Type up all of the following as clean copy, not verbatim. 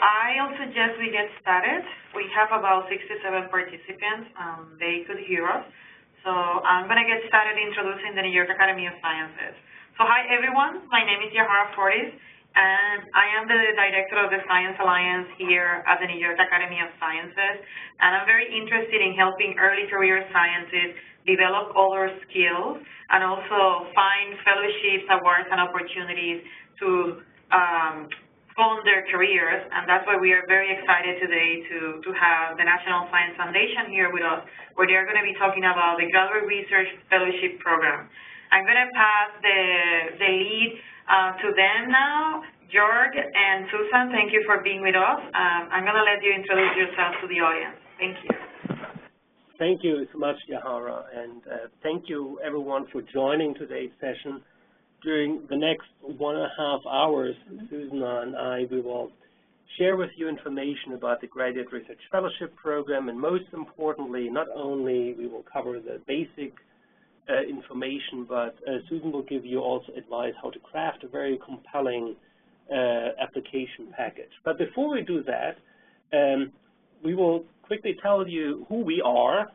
I'll suggest we get started. We have about 67 participants. They could hear us. So I'm going to get started introducing the New York Academy of Sciences. So hi, everyone. My name is Yaihara Fortis, and I am the director of the Science Alliance here at the New York Academy of Sciences. And I'm very interested in helping early career scientists develop other skills and also find fellowships, awards, and opportunities to fund their careers, and that's why we are very excited today to have the National Science Foundation here with us, where they are going to be talking about the Graduate Research Fellowship Program. I'm going to pass the lead to them now. Joerg and Susan, thank you for being with us. I'm going to let you introduce yourself to the audience. Thank you. Thank you so much, Yaihara, and thank you, everyone, for joining today's session. During the next 1.5 hours, Susan and I, we will share with you information about the Graduate Research Fellowship Program, and most importantly, not only we will cover the basic information, but Susan will give you also advice how to craft a very compelling application package. But before we do that, we will quickly tell you who we are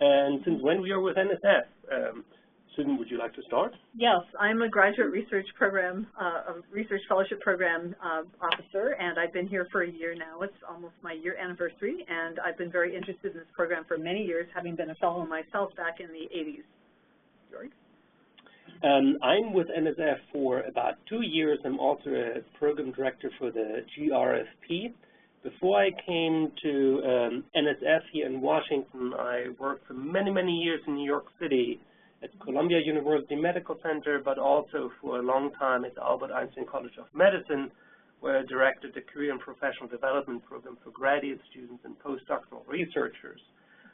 and since when we are with NSF. Susan, would you like to start? Yes, I'm a graduate research program, research fellowship program officer, and I've been here for a year now. It's almost my year anniversary, and I've been very interested in this program for many years, having been a fellow myself back in the 80s. Joerg? I'm with NSF for about 2 years. I'm also a program director for the GRFP. Before I came to NSF here in Washington, I worked for many, many years in New York City at Columbia University Medical Center, but also for a long time at the Albert Einstein College of Medicine, where I directed the Career and Professional Development Program for graduate students and postdoctoral researchers.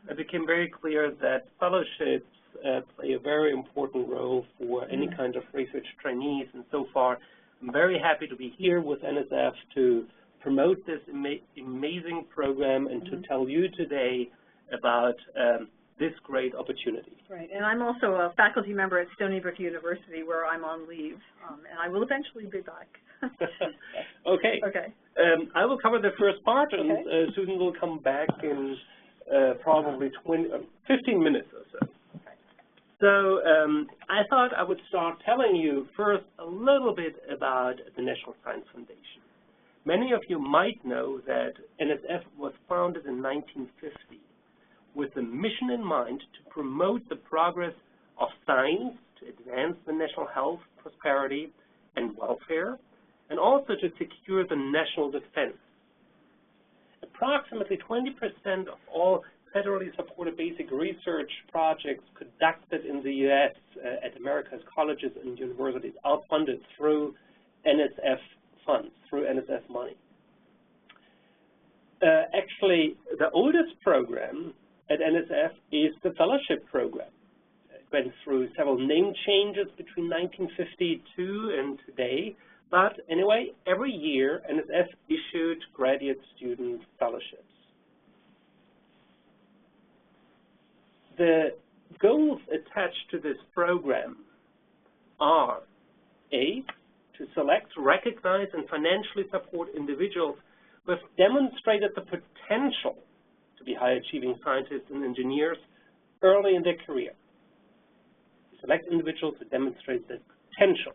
It became very clear that fellowships play a very important role for any kind of research trainees, and so far I'm very happy to be here with NSF to promote this amazing program and to tell you today about this great opportunity. Right, and I'm also a faculty member at Stony Brook University, where I'm on leave, and I will eventually be back. Okay. Okay. I will cover the first part, and Susan will come back in probably 15 minutes or so. Okay. So I thought I would start telling you first a little bit about the National Science Foundation. Many of you might know that NSF was founded in 1950. With a mission in mind to promote the progress of science, to advance the national health, prosperity, and welfare, and also to secure the national defense. Approximately 20% of all federally supported basic research projects conducted in the U.S. At America's colleges and universities are funded through NSF funds, through NSF money. Actually, the oldest program at NSF is the fellowship program. It went through several name changes between 1952 and today, but anyway, every year NSF issued graduate student fellowships. The goals attached to this program are A, to select, recognize, and financially support individuals who have demonstrated the potential to be high-achieving scientists and engineers early in their career. Select individuals who demonstrate the potential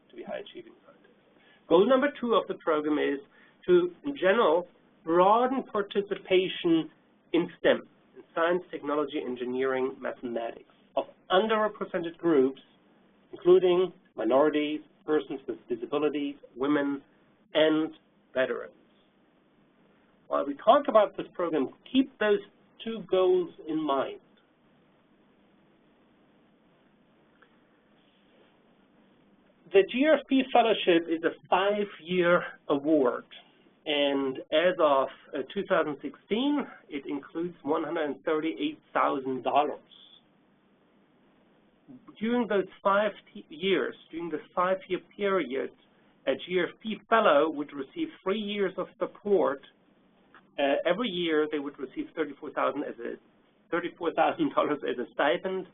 to be high-achieving scientists. Goal number 2 of the program is to, in general, broaden participation in STEM, in science, technology, engineering, mathematics, of underrepresented groups, including minorities, persons with disabilities, women, and veterans. While we talk about this program, keep those 2 goals in mind. The GRFP Fellowship is a 5-year award, and as of 2016, it includes $138,000. During those 5 years, during this 5-year period, a GRFP fellow would receive 3 years of support. Every year, they would receive $34,000 as a stipend,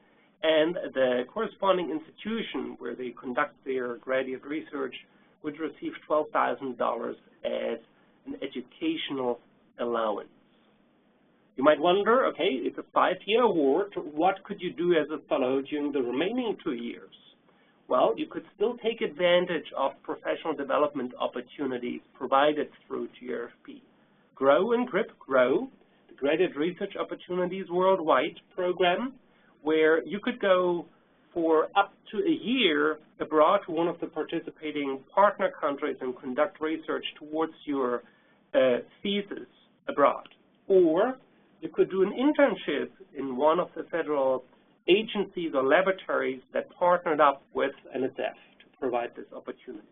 and the corresponding institution where they conduct their graduate research would receive $12,000 as an educational allowance. You might wonder, okay, it's a 5-year award, what could you do as a fellow during the remaining 2 years? Well, you could still take advantage of professional development opportunities provided through GRFP. Grow and GRIP, Grow, the Graded Research Opportunities Worldwide program, where you could go for up to a year abroad to one of the participating partner countries and conduct research towards your thesis abroad. Or you could do an internship in one of the federal agencies or laboratories that partnered up with NSF to provide this opportunity.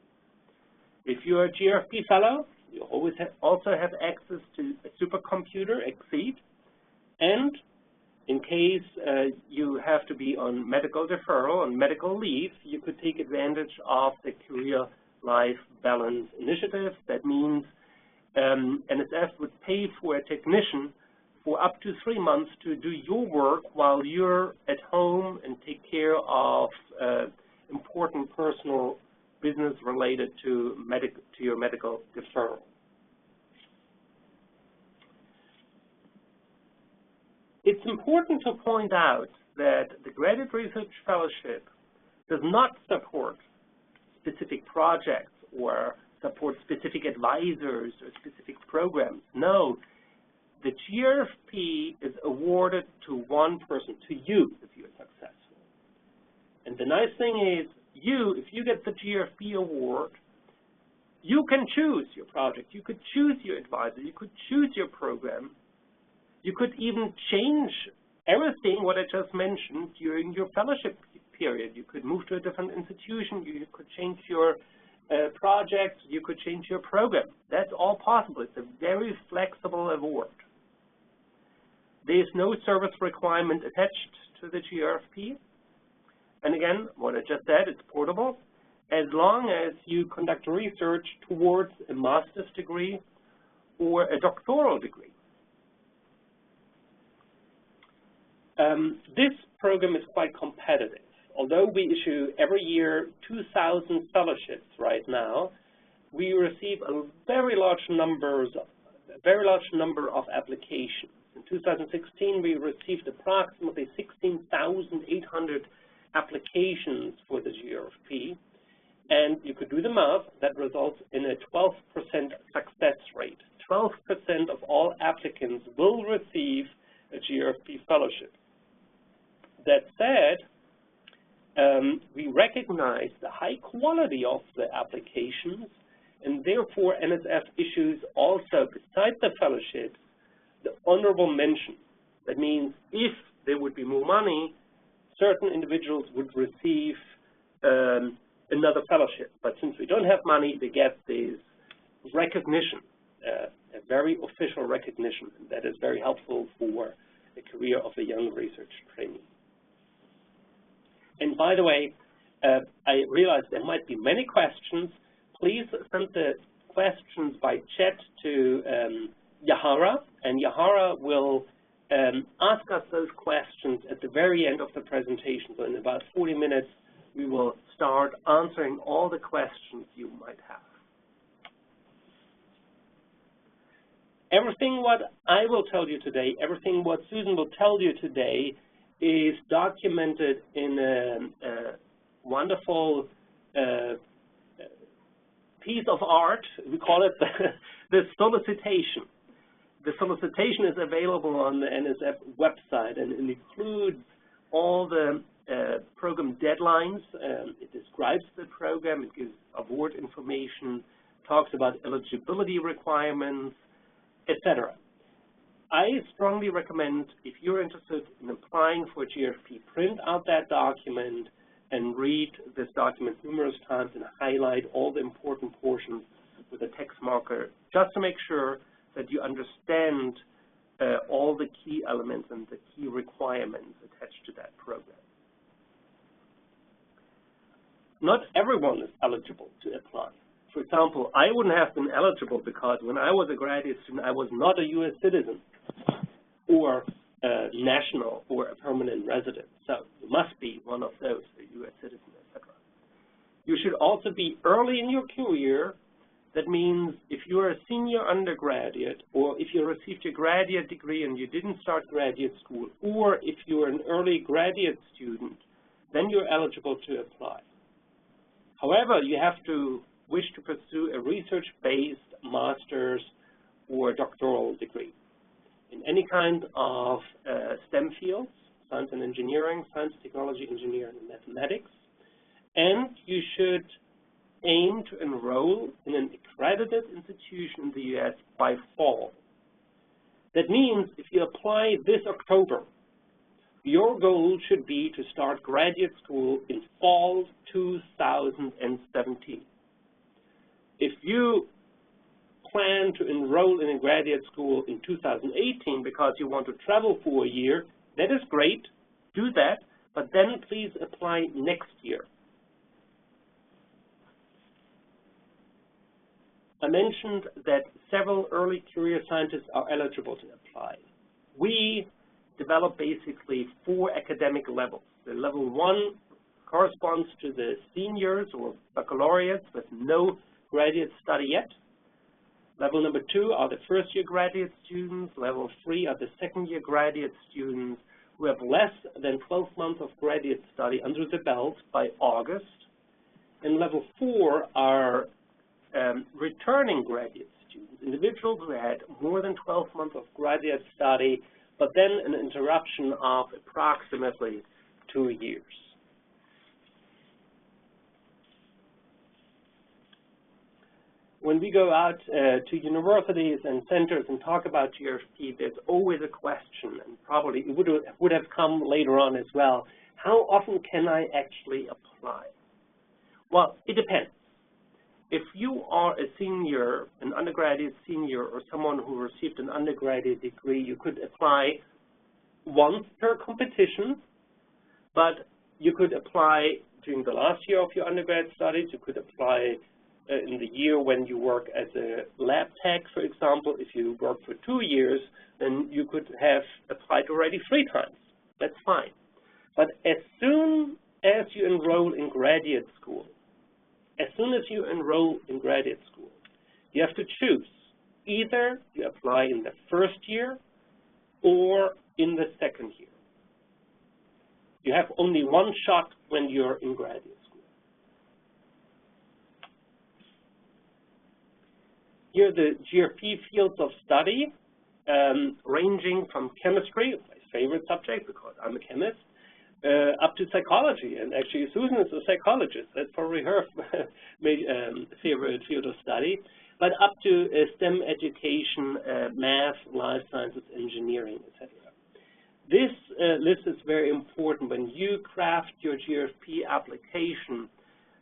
If you're a GRFP fellow, you always also have access to a supercomputer, Exceed, and in case you have to be on medical deferral, on medical leave, you could take advantage of the Career-Life Balance Initiative. That means NSF would pay for a technician for up to 3 months to do your work while you're at home and take care of important personal business related to your medical deferral. It's important to point out that the Graded Research Fellowship does not support specific projects or support specific advisors or specific programs. No, the GRFP is awarded to one person, to you, if you're successful. And the nice thing is, if you get the GRFP award, you can choose your project, you could choose your advisor, you could choose your program. You could even change everything what I just mentioned during your fellowship period. You could move to a different institution, you could change your project, you could change your program. That's all possible. It's a very flexible award. There's no service requirement attached to the GRFP. And again, what I just said, it's portable. As long as you conduct research towards a master's degree or a doctoral degree. This program is quite competitive. Although we issue every year 2,000 fellowships right now, we receive a very large number of applications. In 2016, we received approximately 16,800 applications for the GRFP, and you could do the math. That results in a 12% success rate. 12% of all applicants will receive a GRFP fellowship. That said, we recognize the high quality of the applications, and therefore NSF issues also, beside the fellowships, the honorable mention. That means if there would be more money, certain individuals would receive another fellowship. But since we don't have money, they get this recognition, a very official recognition, and that is very helpful for the career of a young research trainee. And by the way, I realize there might be many questions. Please send the questions by chat to Yaihara, and Yaihara will ask us those questions at the very end of the presentation. So in about 40 minutes, we will start answering all the questions you might have. Everything what I will tell you today, everything what Susan will tell you today is documented in a wonderful piece of art. We call it the solicitation. The solicitation is available on the NSF website, and it includes all the program deadlines. It describes the program, it gives award information, talks about eligibility requirements, etc. I strongly recommend, if you're interested in applying for GRFP, print out that document and read this document numerous times and highlight all the important portions with a text marker, just to make sure that you understand all the key elements and the key requirements attached to that program. Not everyone is eligible to apply. For example, I wouldn't have been eligible because when I was a graduate student, I was not a U.S. citizen or national or a permanent resident. So you must be one of those, a U.S. citizen, etc. You should also be early in your career That means if you're a senior undergraduate, or if you received your graduate degree and you didn't start graduate school, or if you're an early graduate student, then you're eligible to apply. However, you have to wish to pursue a research-based master's or doctoral degree in any kind of STEM fields, science and engineering, science, technology, engineering, and mathematics, and you should aim to enroll in an accredited institution in the U.S. by fall. That means if you apply this October, your goal should be to start graduate school in fall 2017. If you plan to enroll in a graduate school in 2018 because you want to travel for a year, that is great, do that, but then please apply next year. I mentioned that several early career scientists are eligible to apply. We develop basically 4 academic levels. The level 1 corresponds to the seniors or baccalaureates with no graduate study yet. Level number 2 are the first-year graduate students. Level 3 are the second-year graduate students who have less than 12 months of graduate study under the belt by August. And level 4 are returning graduate students, individuals who had more than 12 months of graduate study, but then an interruption of approximately 2 years. When we go out to universities and centers and talk about GRFP, there's always a question, and probably it would have come later on as well. How often can I actually apply? Well, it depends. If you are a senior, an undergraduate senior, or someone who received an undergraduate degree, you could apply once per competition, but you could apply during the last year of your undergrad studies. You could apply in the year when you work as a lab tech, for example. If you work for 2 years, then you could have applied already 3 times. That's fine. But as soon as you enroll in graduate school, you have to choose. Either you apply in the first year or in the second year. You have only one shot when you're in graduate school. Here are the GRFP fields of study, ranging from chemistry, my favorite subject because I'm a chemist, up to psychology, and actually Susan is a psychologist. That's probably her favorite field of study, but up to STEM education, math, life sciences, engineering, etc. This list is very important. When you craft your GRFP application,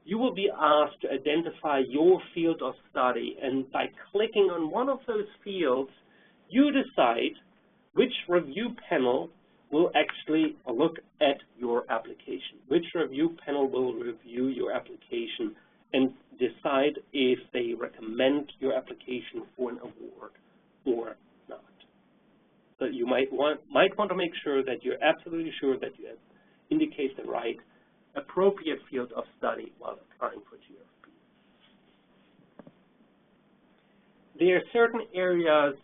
you will be asked to identify your field of study, and by clicking on one of those fields, you decide which review panel will actually look at your application, which review panel will review your application and decide if they recommend your application for an award or not. So you might want to make sure that you're absolutely sure that you indicate the right appropriate field of study while applying for GRFP. There are certain areas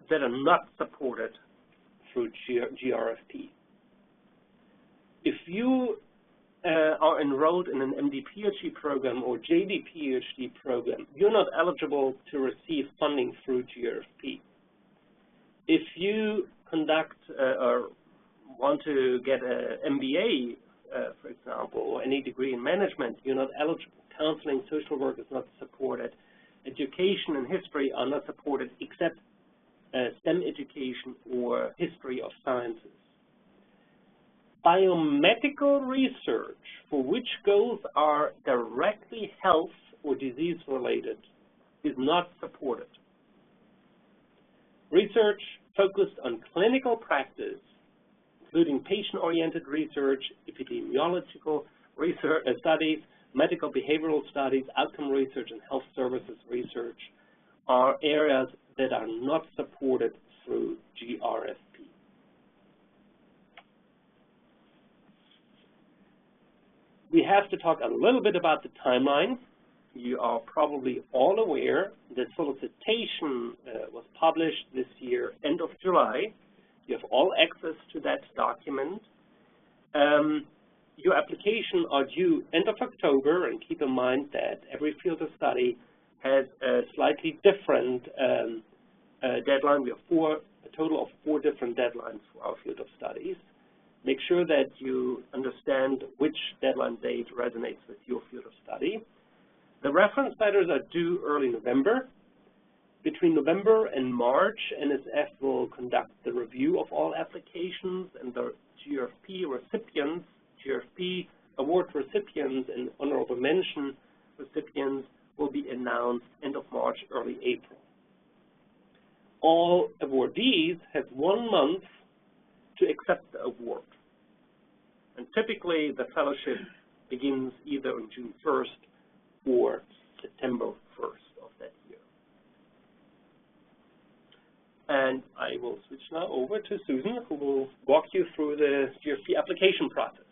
that are not supported through GRFP. If you are enrolled in an MD-PhD program or JD-PhD program, you're not eligible to receive funding through GRFP. If you conduct or want to get an MBA, for example, or any degree in management, you're not eligible. Counseling, social work is not supported. Education and history are not supported except STEM education or history of sciences. Biomedical research, for which goals are directly health or disease related, is not supported. Research focused on clinical practice, including patient-oriented research, epidemiological research studies, medical behavioral studies, outcome research, and health services research, are areas that are not supported through GRFP. We have to talk a little bit about the timeline. you are probably all aware the solicitation was published this year, end of July. You have all access to that document. Your application are due end of October, and keep in mind that every field of study has a slightly different deadline. We have a total of 4 different deadlines for our field of studies. Make sure that you understand which deadline date resonates with your field of study. The reference letters are due early November. Between November and March, NSF will conduct the review of all applications, and the GRFP recipients, GRFP award recipients and honorable mention recipients will be announced end of March, early April. All awardees have 1 month to accept the award. And typically, the fellowship begins either on June 1st or September 1st of that year. And I will switch now over to Susan, who will walk you through the GRFP application process.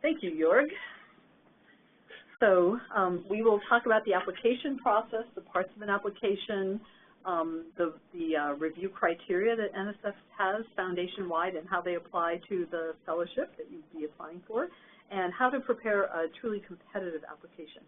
Thank you, Joerg. So we will talk about the application process, the parts of an application, the review criteria that NSF has foundation-wide and how they apply to the fellowship that you'd be applying for, and how to prepare a truly competitive application.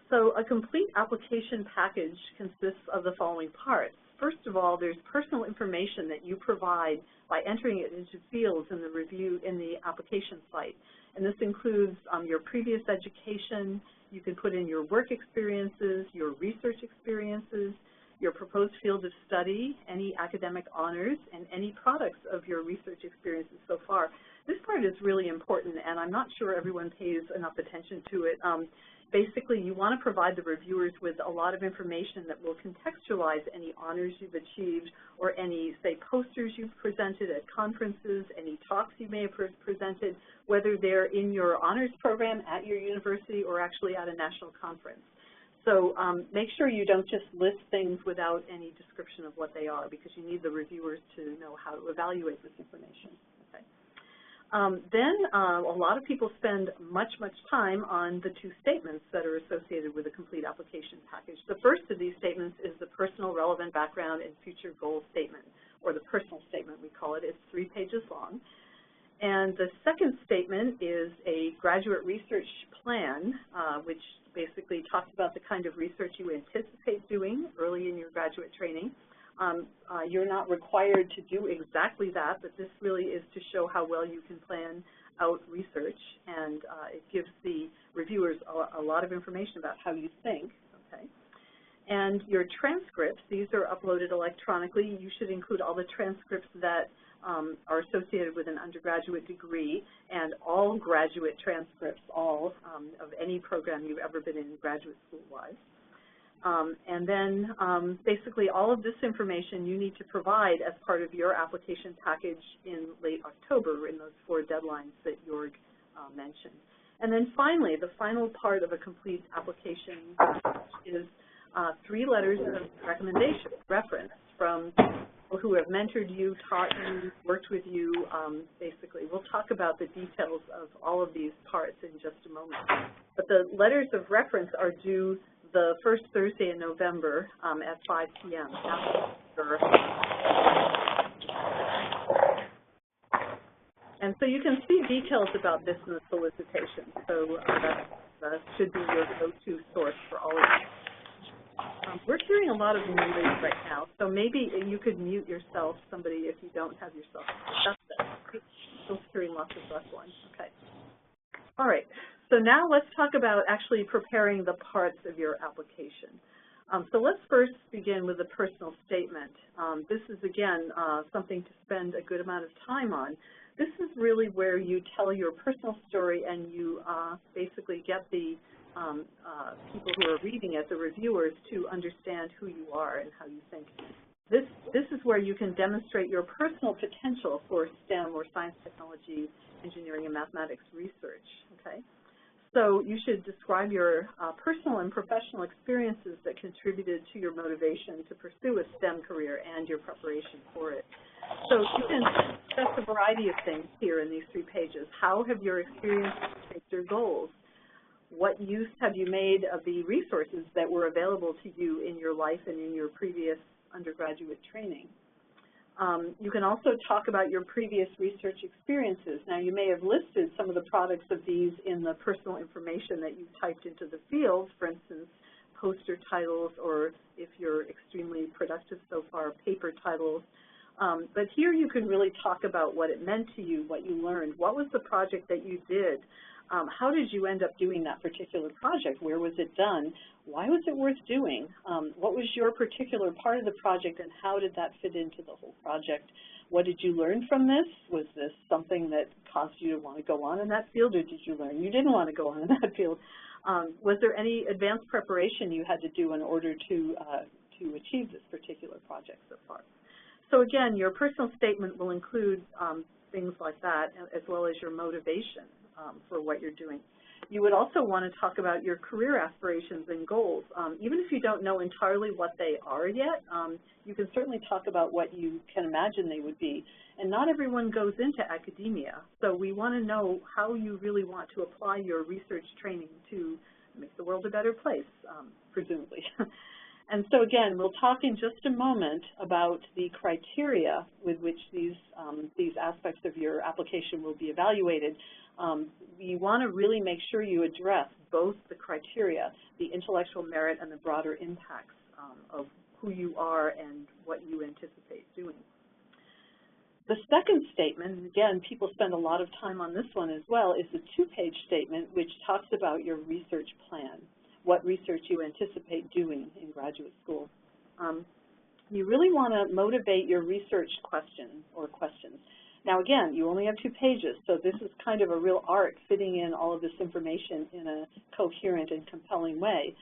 So a complete application package consists of the following parts. First of all, there's personal information that you provide by entering it into fields in the review in the application site. And this includes your previous education. You can put in your work experiences, your research experiences, your proposed field of study, any academic honors, and any products of your research experiences so far. This part is really important, and I'm not sure everyone pays enough attention to it. Basically, you want to provide the reviewers with a lot of information that will contextualize any honors you've achieved or any, say, posters you've presented at conferences, any talks you may have presented, whether they're in your honors program at your university or actually at a national conference. So make sure you don't just list things without any description of what they are, because you need the reviewers to know how to evaluate this information. Okay. Then a lot of people spend much time on the 2 statements that are associated with a complete application package. The first of these statements is the personal relevant background and future goal statement, or the personal statement we call it. It's 3 pages long. And the second statement is a graduate research plan, which basically talks about the kind of research you anticipate doing early in your graduate training. You're not required to do exactly that, but this really is to show how well you can plan out research, and it gives the reviewers a lot of information about how you think. Okay. And your transcripts, these are uploaded electronically. You should include all the transcripts that are associated with an undergraduate degree, and all graduate transcripts, all of any program you've ever been in graduate school-wise. And then basically all of this information you need to provide as part of your application package in late October in those 4 deadlines that Joerg mentioned. And then finally, the final part of a complete application is 3 letters of recommendation, reference from people who have mentored you, taught you, worked with you, basically. We'll talk about the details of all of these parts in just a moment. But the letters of reference are due the first Thursday in November at 5 p.m. And so you can see details about this in the solicitation. So that should be your go-to source for all of this. We're hearing a lot of noise right now, so maybe you could mute yourself, somebody, if you don't have yourself. That's still hearing lots of rustling. Okay. All right. So now let's talk about actually preparing the parts of your application. So let's first begin with a personal statement. This is, again, something to spend a good amount of time on. This is really where you tell your personal story and you basically get the people who are reading it, the reviewers, to understand who you are and how you think. This is where you can demonstrate your personal potential for STEM or science, technology, engineering, and mathematics research. Okay. So you should describe your personal and professional experiences that contributed to your motivation to pursue a STEM career and your preparation for it. So you can discuss a variety of things here in these 3 pages. How have your experiences shaped your goals? What use have you made of the resources that were available to you in your life and in your previous undergraduate training? You can also talk about your previous research experiences. Now, you may have listed some of the products of these in the personal information that you typed into the field, for instance, poster titles, or if you're extremely productive so far, paper titles. But here you can really talk about what it meant to you, what you learned. What was the project that you did? How did you end up doing that particular project? Where was it done? Why was it worth doing? What was your particular part of the project, and how did that fit into the whole project? What did you learn from this? Was this something that caused you to want to go on in that field, or did you learn you didn't want to go on in that field? Was there any advanced preparation you had to do in order to achieve this particular project so far? So again, your personal statement will include things like that, as well as your motivation for what you're doing. You would also want to talk about your career aspirations and goals. Even if you don't know entirely what they are yet, you can certainly talk about what you can imagine they would be. And not everyone goes into academia, so we want to know how you really want to apply your research training to make the world a better place, presumably. And so again, we'll talk in just a moment about the criteria with which these aspects of your application will be evaluated. You want to really make sure you address both the criteria, the intellectual merit and the broader impacts of who you are and what you anticipate doing. The second statement, and again, people spend a lot of time on this one as well, is the two-page statement which talks about your research plan, what research you anticipate doing in graduate school. You really want to motivate your research question or questions. Now again, you only have 2 pages, so this is kind of a real art fitting in all of this information in a coherent and compelling way.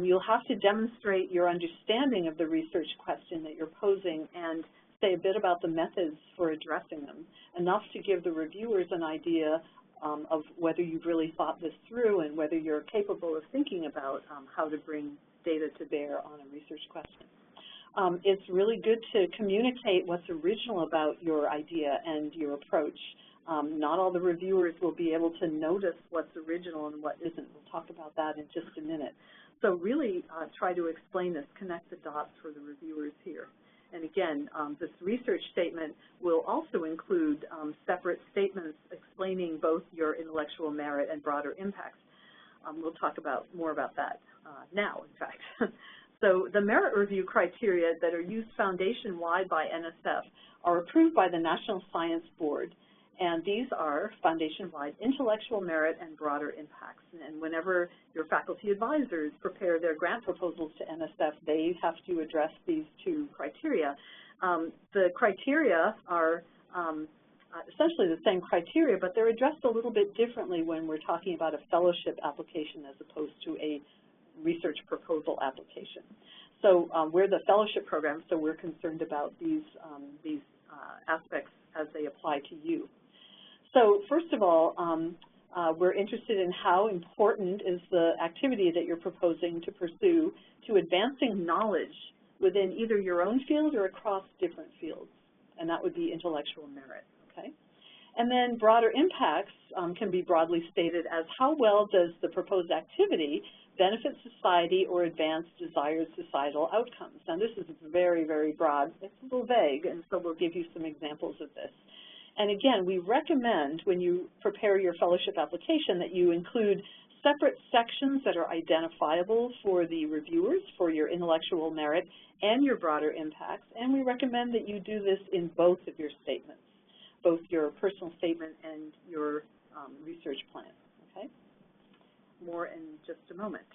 You'll have to demonstrate your understanding of the research question that you're posing and say a bit about the methods for addressing them, enough to give the reviewers an idea of whether you've really thought this through and whether you're capable of thinking about how to bring data to bear on a research question. It's really good to communicate what's original about your idea and your approach. Not all the reviewers will be able to notice what's original and what isn't. We'll talk about that in just a minute. So really try to explain this, connect the dots for the reviewers here. And again, this research statement will also include separate statements explaining both your intellectual merit and broader impacts. We'll talk more about that now, in fact. So the merit review criteria that are used foundation-wide by NSF are approved by the National Science Board, and these are foundation-wide intellectual merit and broader impacts. And whenever your faculty advisors prepare their grant proposals to NSF, they have to address these 2 criteria. The criteria are essentially the same criteria, but they're addressed a little bit differently when we're talking about a fellowship application as opposed to a research proposal application. So we're the fellowship program, so we're concerned about these aspects as they apply to you. So first of all, we're interested in how important is the activity that you're proposing to pursue to advancing knowledge within either your own field or across different fields, and that would be intellectual merit, okay? And then broader impacts can be broadly stated as how well does the proposed activity benefit society or advance desired societal outcomes. Now this is very, very broad. It's a little vague, and so we'll give you some examples of this. And again, we recommend when you prepare your fellowship application that you include separate sections that are identifiable for the reviewers for your intellectual merit and your broader impacts, and we recommend that you do this in both of your statements, both your personal statement and your research plan, okay? More in just a moment.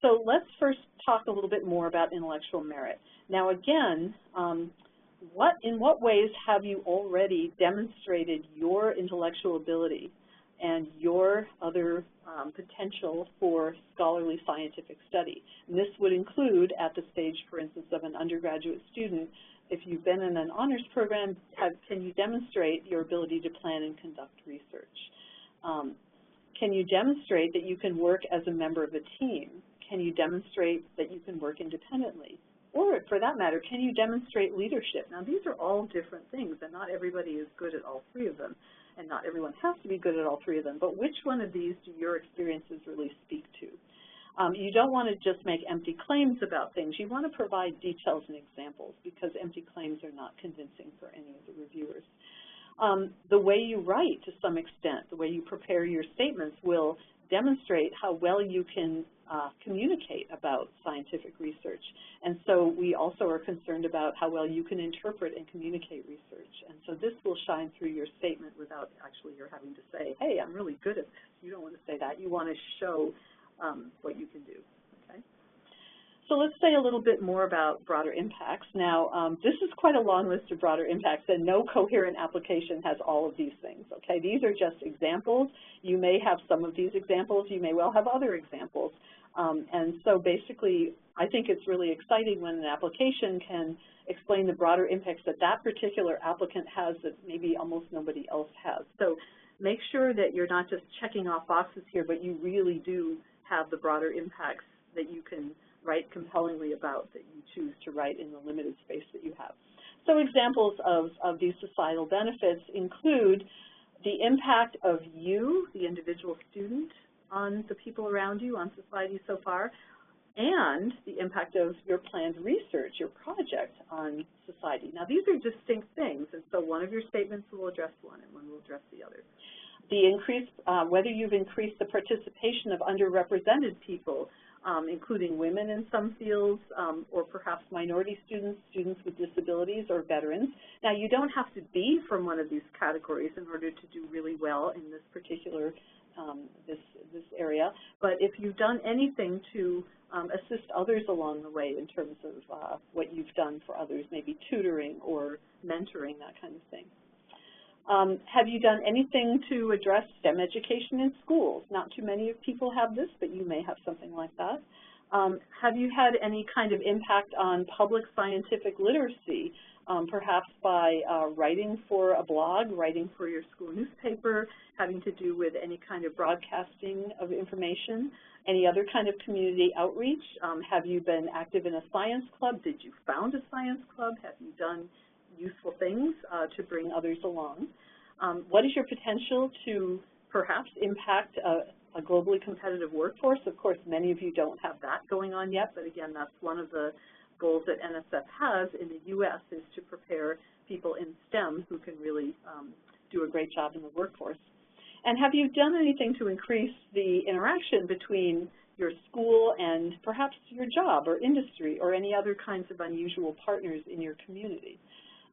So let's first talk a little bit more about intellectual merit. Now again, in what ways have you already demonstrated your intellectual ability and your other potential for scholarly scientific study? And this would include at the stage, for instance, of an undergraduate student. If you've been in an honors program, can you demonstrate your ability to plan and conduct research? Can you demonstrate that you can work as a member of a team? Can you demonstrate that you can work independently? Or, for that matter, can you demonstrate leadership? Now, these are all different things, and not everybody is good at all 3 of them. and not everyone has to be good at all three of them, but which one of these do your experiences really speak to? You don't want to just make empty claims about things. You want to provide details and examples, because empty claims are not convincing for any of the reviewers. The way you write, to some extent, the way you prepare your statements will demonstrate how well you can communicate about scientific research. And so we also are concerned about how well you can interpret and communicate research. And so this will shine through your statement without actually you're having to say, hey, I'm really good at this. You don't want to say that. You want to show what you can do. Okay. So let's say a little bit more about broader impacts. Now, this is quite a long list of broader impacts, and no coherent application has all of these things, okay? These are just examples. You may have some of these examples. You may well have other examples. And so basically, I think it's really exciting when an application can explain the broader impacts that that particular applicant has that maybe almost nobody else has. So make sure that you're not just checking off boxes here, but you really do have the broader impacts that you can write compellingly about, that you choose to write in the limited space that you have. So examples of these societal benefits include the impact of you, the individual student, on the people around you, on society so far, and the impact of your planned research, your project on society. Now, these are distinct things, and so one of your statements will address one and one will address the other. The increase, whether you've increased the participation of underrepresented people, including women in some fields, or perhaps minority students, students with disabilities, or veterans. Now, you don't have to be from one of these categories in order to do really well in this particular this area, but if you've done anything to assist others along the way in terms of what you've done for others, maybe tutoring or mentoring, that kind of thing. Have you done anything to address STEM education in schools? Not too many people have this, but you may have something like that. Have you had any kind of impact on public scientific literacy, perhaps by writing for a blog, writing for your school newspaper, having to do with any kind of broadcasting of information, any other kind of community outreach? Have you been active in a science club? Did you found a science club? Have you done useful things to bring others along? What is your potential to perhaps impact a globally competitive workforce? Of course, many of you don't have that going on yet, but again, that's one of the goals that NSF has in the U.S. is to prepare people in STEM who can really do a great job in the workforce. And have you done anything to increase the interaction between your school and perhaps your job or industry or any other kinds of unusual partners in your community?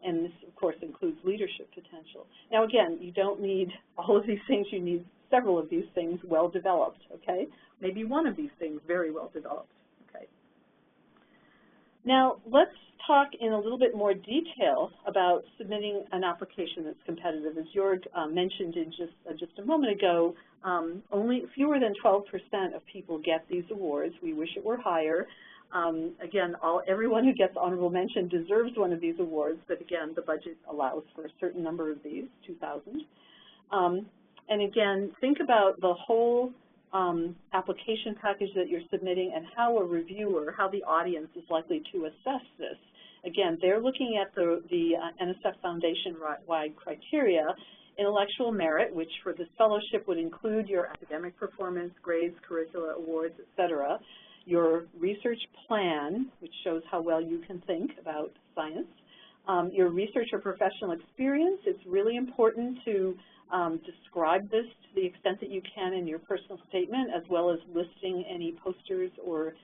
And this, of course, includes leadership potential. Now, again, you don't need all of these things. You need several of these things well developed, okay? Maybe one of these things very well developed, okay? Now, let's talk in a little bit more detail about submitting an application that's competitive. As Joerg mentioned in just a moment ago, only fewer than 12% of people get these awards. We wish it were higher. Again, everyone who gets honorable mention deserves one of these awards, but again, the budget allows for a certain number of these, 2,000. And again, think about the whole application package that you're submitting and how a reviewer, how the audience is likely to assess this. Again, they're looking at the NSF Foundation-wide criteria, intellectual merit, which for this fellowship would include your academic performance, grades, curricula, awards, et cetera, your research plan, which shows how well you can think about science, your research or professional experience. It's really important to describe this to the extent that you can in your personal statement, as well as listing any posters or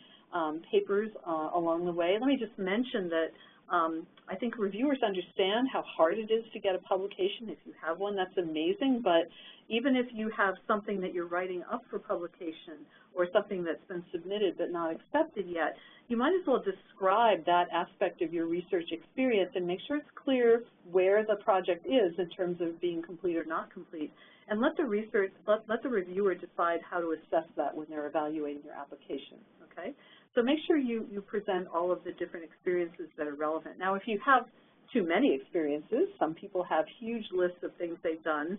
papers along the way. Let me just mention that I think reviewers understand how hard it is to get a publication. If you have one, that's amazing, but even if you have something that you're writing up for publication or something that's been submitted but not accepted yet, you might as well describe that aspect of your research experience and make sure it's clear where the project is in terms of being complete or not complete. And let the reviewer decide how to assess that when they're evaluating your application, okay? So make sure you present all of the different experiences that are relevant. Now, if you have too many experiences, some people have huge lists of things they've done,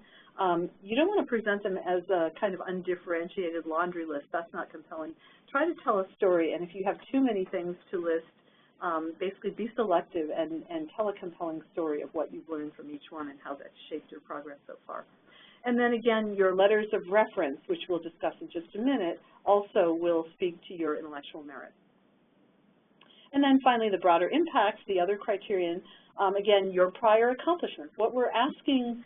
you don't want to present them as a kind of undifferentiated laundry list. That's not compelling. Try to tell a story, and if you have too many things to list, basically be selective and tell a compelling story of what you've learned from each one and how that's shaped your progress so far. And then again, your letters of reference, which we'll discuss in just a minute, also will speak to your intellectual merit. And then finally, the broader impacts, the other criterion, again, your prior accomplishments. What we're asking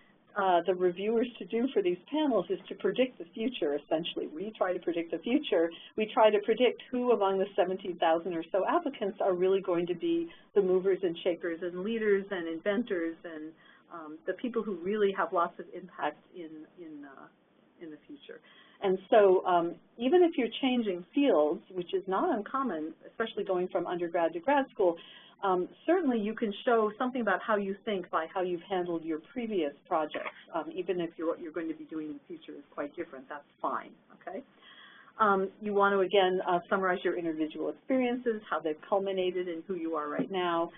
the reviewers to do for these panels is to predict the future, essentially. We try to predict the future. We try to predict who among the 17,000 or so applicants are really going to be the movers and shakers and leaders and inventors and the people who really have lots of impact in the future. And so even if you're changing fields, which is not uncommon, especially going from undergrad to grad school, certainly you can show something about how you think by how you've handled your previous projects. Even if what you're going to be doing in the future is quite different, that's fine, okay? You want to, again, summarize your individual experiences, how they've culminated in who you are right now.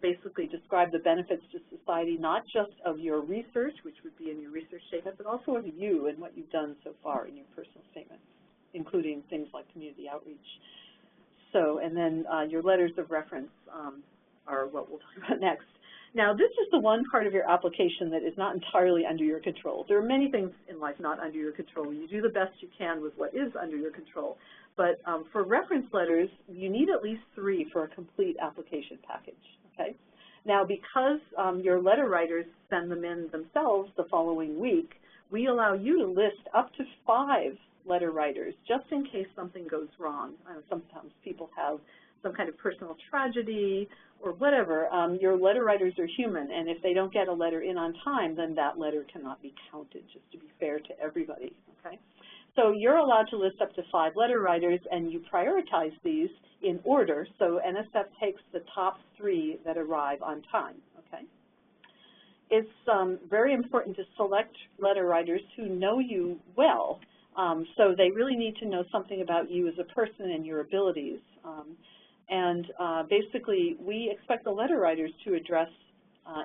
Basically describe the benefits to society, not just of your research, which would be in your research statement, but also of you and what you've done so far in your personal statement, including things like community outreach. So, and then your letters of reference are what we'll talk about next. Now, this is the one part of your application that is not entirely under your control. There are many things in life not under your control. You do the best you can with what is under your control. But for reference letters, you need at least 3 for a complete application package, okay? Now, because your letter writers send them in themselves the following week, we allow you to list up to 5 letter writers, just in case something goes wrong. Sometimes people have some kind of personal tragedy or whatever. Your letter writers are human, and if they don't get a letter in on time, then that letter cannot be counted, just to be fair to everybody, okay? So you're allowed to list up to 5 letter writers, and you prioritize these in order. So NSF takes the top 3 that arrive on time, okay? It's very important to select letter writers who know you well. So they really need to know something about you as a person and your abilities. Basically, we expect the letter writers to address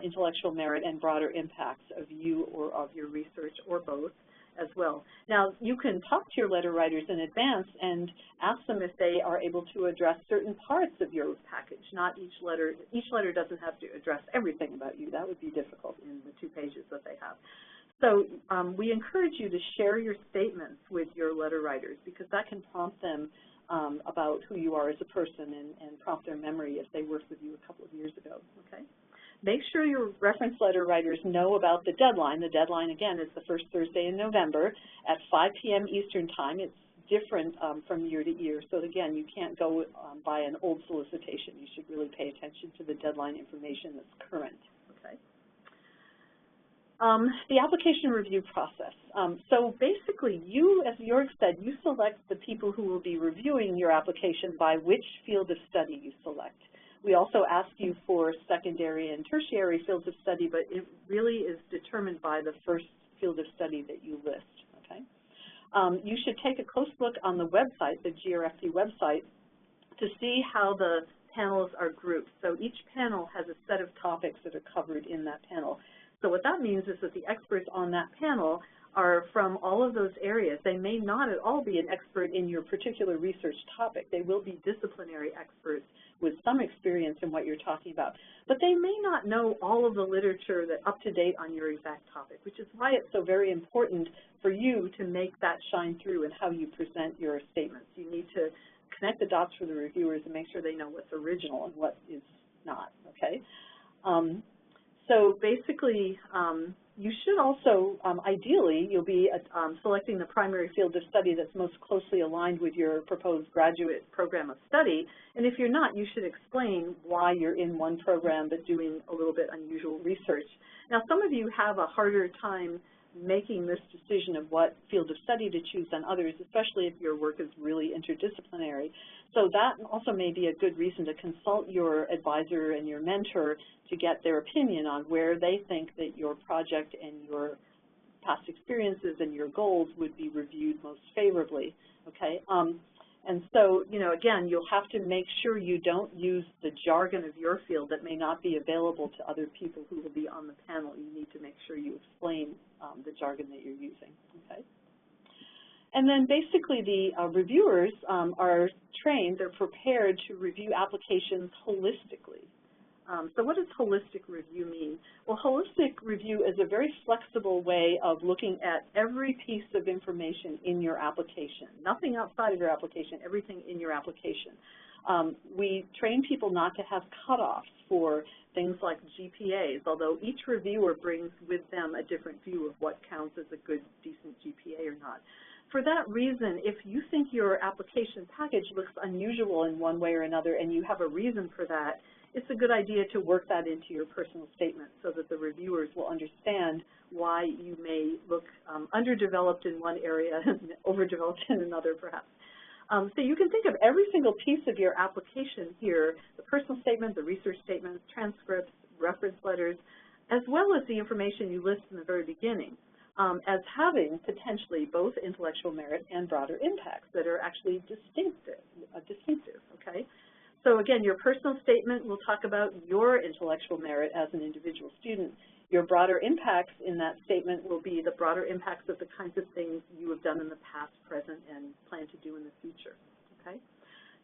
intellectual merit and broader impacts of you or of your research or both as well. Now, you can talk to your letter writers in advance and ask them if they are able to address certain parts of your package. Not each letter doesn't have to address everything about you. That would be difficult in the 2 pages that they have. So we encourage you to share your statements with your letter writers, because that can prompt them about who you are as a person and prompt their memory if they worked with you a couple of years ago, okay? Make sure your reference letter writers know about the deadline. The deadline, again, is the first Thursday in November at 5 p.m. Eastern Time. It's different from year to year. So, again, you can't go by an old solicitation. You should really pay attention to the deadline information that's current, okay? The application review process. So basically, you, as Joerg said, you select the people who will be reviewing your application by which field of study you select. We also ask you for secondary and tertiary fields of study, but it really is determined by the first field of study that you list, okay? You should take a close look on the website, the GRFP website, to see how the panels are grouped. So each panel has a set of topics that are covered in that panel. So what that means is that the experts on that panel are from all of those areas. They may not at all be an expert in your particular research topic. They will be disciplinary experts with some experience in what you're talking about. But they may not know all of the literature that's up to date on your exact topic, which is why it's so very important for you to make that shine through in how you present your statements. You need to connect the dots for the reviewers and make sure they know what's original and what is not, okay? So basically, you should also, ideally, you'll be selecting the primary field of study that's most closely aligned with your proposed graduate program of study. And if you're not, you should explain why you're in one program but doing a little bit unusual research. Now, some of you have a harder time making this decision of what field of study to choose than others, especially if your work is really interdisciplinary. So that also may be a good reason to consult your advisor and your mentor to get their opinion on where they think that your project and your past experiences and your goals would be reviewed most favorably, okay? And so, you know, again, you'll have to make sure you don't use the jargon of your field that may not be available to other people who will be on the panel. You need to make sure you explain the jargon that you're using, okay? And then basically the reviewers are trained, they're prepared to review applications holistically. So what does holistic review mean? Well, holistic review is a very flexible way of looking at every piece of information in your application. Nothing outside of your application, everything in your application. We train people not to have cutoffs for things like GPAs, although each reviewer brings with them a different view of what counts as a good, decent GPA or not. For that reason, if you think your application package looks unusual in one way or another and you have a reason for that, it's a good idea to work that into your personal statement so that the reviewers will understand why you may look underdeveloped in one area and overdeveloped in another, perhaps. So you can think of every single piece of your application here, the personal statement, the research statements, transcripts, reference letters, as well as the information you list in the very beginning, as having potentially both intellectual merit and broader impacts that are actually distinctive, okay? So again, your personal statement will talk about your intellectual merit as an individual student. Your broader impacts in that statement will be the broader impacts of the kinds of things you have done in the past, present, and plan to do in the future, okay?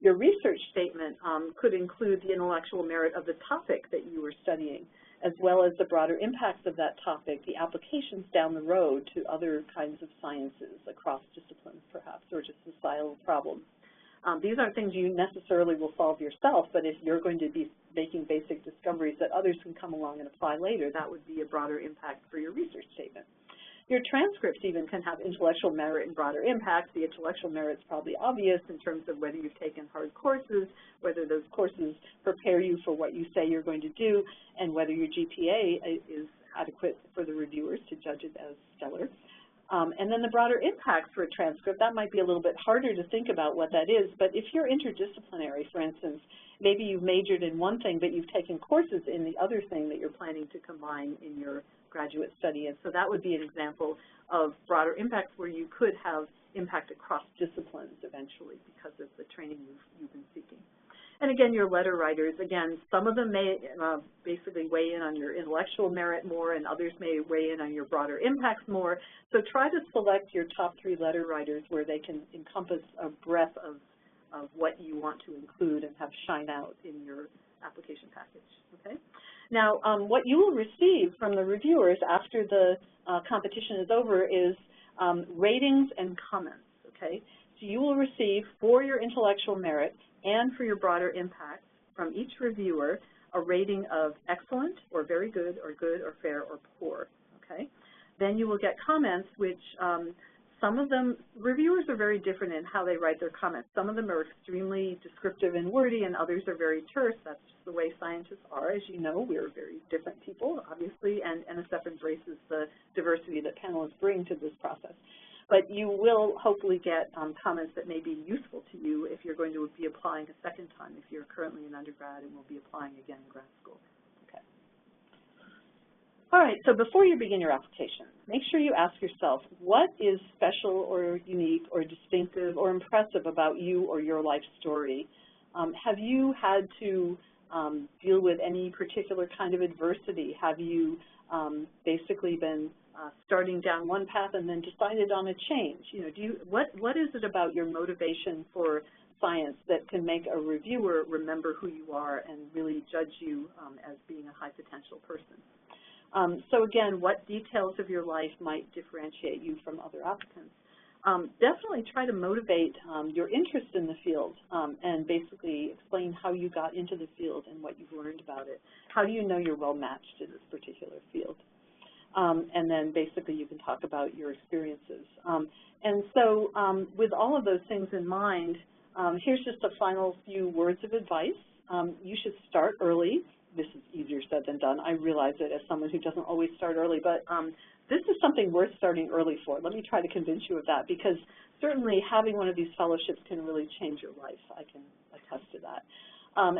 Your research statement could include the intellectual merit of the topic that you were studying, as well as the broader impacts of that topic, the applications down the road to other kinds of sciences across disciplines, perhaps, or just societal problems. These aren't things you necessarily will solve yourself, but if you're going to be making basic discoveries that others can come along and apply later, that would be a broader impact for your research statement. Your transcripts even can have intellectual merit and broader impacts. The intellectual merit is probably obvious in terms of whether you've taken hard courses, whether those courses prepare you for what you say you're going to do, and whether your GPA is adequate for the reviewers to judge it as stellar. And then the broader impacts for a transcript, that might be a little bit harder to think about what that is, but if you're interdisciplinary, for instance, maybe you've majored in one thing, but you've taken courses in the other thing that you're planning to combine in your graduate study, and so that would be an example of broader impacts where you could have impact across disciplines eventually because of the training you've been seeking. And again, your letter writers, again, some of them may basically weigh in on your intellectual merit more, and others may weigh in on your broader impacts more. So try to select your top 3 letter writers where they can encompass a breadth of what you want to include and have shine out in your application package, okay? Now, what you will receive from the reviewers after the competition is over is ratings and comments, okay? So you will receive, for your intellectual merit and for your broader impacts, from each reviewer, a rating of excellent or very good or fair or poor, okay? Then you will get comments which some of them, reviewers are very different in how they write their comments. Some of them are extremely descriptive and wordy, and others are very terse. That's just the way scientists are. As you know, we are very different people, obviously, and NSF embraces the diversity that panelists bring to this process. But you will hopefully get comments that may be useful to you if you're going to be applying a second time, if you're currently an undergrad and will be applying again in grad school. Okay. All right, so before you begin your application, make sure you ask yourself, what is special or unique or distinctive or impressive about you or your life story? Have you had to deal with any particular kind of adversity? Have you basically been starting down one path and then decided on a change? You know, what is it about your motivation for science that can make a reviewer remember who you are and really judge you as being a high potential person? So again, what details of your life might differentiate you from other applicants? Definitely try to motivate your interest in the field and basically explain how you got into the field and what you've learned about it. How do you know you're well matched in this particular field? And then basically you can talk about your experiences. And so with all of those things in mind, here's just a final few words of advice. You should start early. This is easier said than done. I realize it as someone who doesn't always start early, but this is something worth starting early for. Let me try to convince you of that, because certainly having one of these fellowships can really change your life. I can attest to that.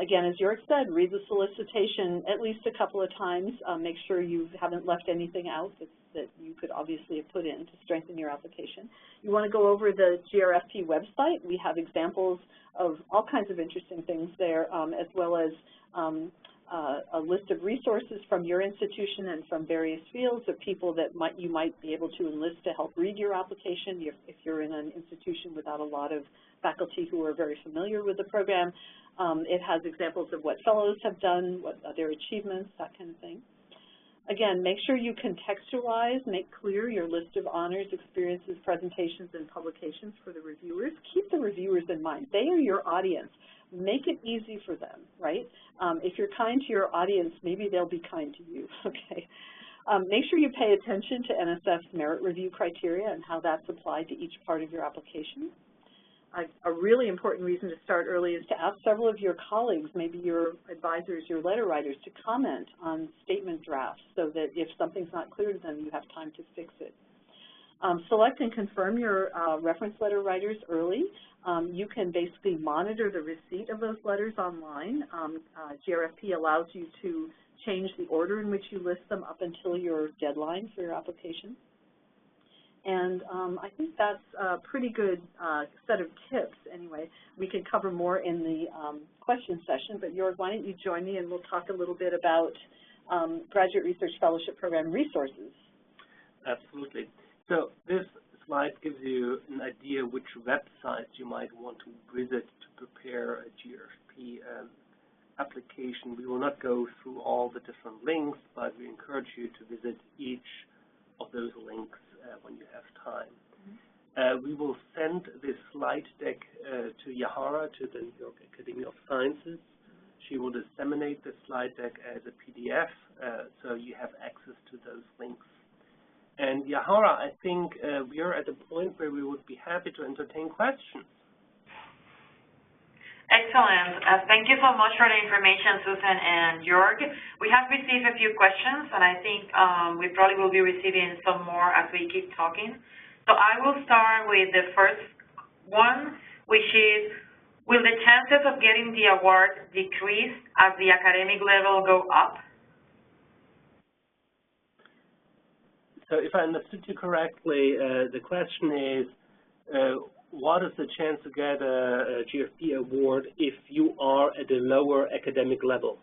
Again, as Joerg said, read the solicitation at least a couple of times. Make sure you haven't left anything out that you could obviously have put in to strengthen your application. You want to go over the GRFP website. We have examples of all kinds of interesting things there, as well as a list of resources from your institution and from various fields of people that you might be able to enlist to help read your application if you're in an institution without a lot of faculty who are very familiar with the program. It has examples of what fellows have done, what their achievements, that kind of thing. Again, make sure you contextualize, make clear your list of honors, experiences, presentations, and publications for the reviewers. Keep the reviewers in mind. They are your audience. Make it easy for them, right? If you're kind to your audience, maybe they'll be kind to you, okay? Make sure you pay attention to NSF's merit review criteria and how that's applied to each part of your application. A really important reason to start early is to ask several of your colleagues, maybe your advisors, your letter writers, to comment on statement drafts so that if something's not clear to them, you have time to fix it. Select and confirm your reference letter writers early. You can basically monitor the receipt of those letters online. GRFP allows you to change the order in which you list them up until your deadline for your application. And I think that's a pretty good set of tips anyway. We can cover more in the question session, but Joerg, why don't you join me and we'll talk a little bit about Graduate Research Fellowship Program resources. Absolutely. So this slide gives you an idea which websites you might want to visit to prepare a GRFP application. We will not go through all the different links, but we encourage you to visit each of those links when you have time. We will send this slide deck to Yaihara, to the New York Academy of Sciences. She will disseminate the slide deck as a PDF, so you have access to those links. And Yaihara, I think we are at a point where we would be happy to entertain questions. Excellent. Thank you so much for the information, Susan and Joerg. We have received a few questions, and I think we probably will be receiving some more as we keep talking. So I will start with the first one, which is, will the chances of getting the award decrease as the academic level go up? So if I understood you correctly, the question is, what is the chance to get a GRFP award if you are at a lower academic level?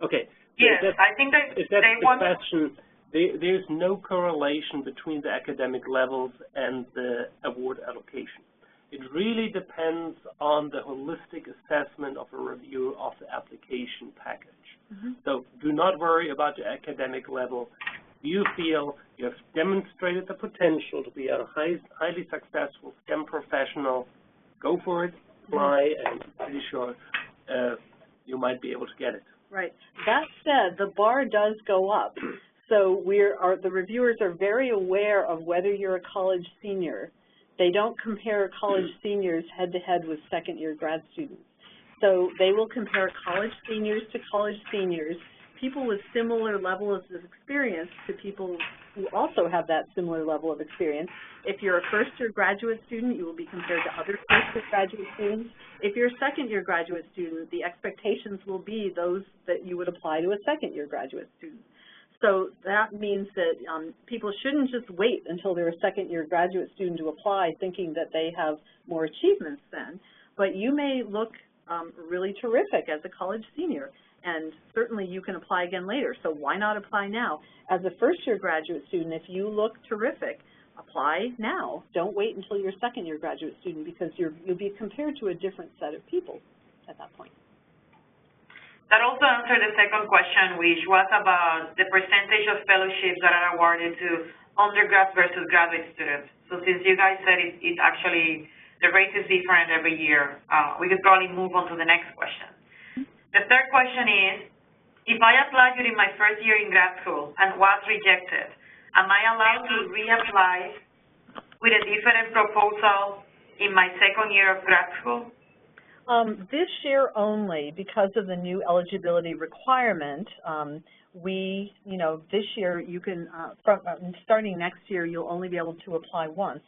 Okay. So yes, I think that if that's the question, there's no correlation between the academic levels and the award allocation. It really depends on the holistic assessment of a review of the application package. Mm-hmm. So do not worry about the academic level. You feel you have demonstrated the potential to be a highly successful STEM professional, go for it, apply, and I'm pretty sure you might be able to get it. Right. That said, the bar does go up. So the reviewers are very aware of whether you're a college senior. They don't compare college seniors head-to-head with second-year grad students. So they will compare college seniors to college seniors, people with similar levels of experience to people who also have that similar level of experience. If you're a first-year graduate student, you will be compared to other first-year graduate students. If you're a second-year graduate student, the expectations will be those that you would apply to a second-year graduate student. So that means that people shouldn't just wait until they're a second-year graduate student to apply thinking that they have more achievements then, but you may look really terrific as a college senior. And certainly you can apply again later, so why not apply now? As a first-year graduate student, if you look terrific, apply now. Don't wait until you're a second-year graduate student because you'll be compared to a different set of people at that point. That also answered the second question, which was about the percentage of fellowships that are awarded to undergrad versus graduate students. So since you guys said it actually, the rate is different every year, we could probably move on to the next question. The third question is, if I applied during my first year in grad school and was rejected, am I allowed to reapply with a different proposal in my second year of grad school? This year only, because of the new eligibility requirement, this year you can, starting next year, you'll only be able to apply once.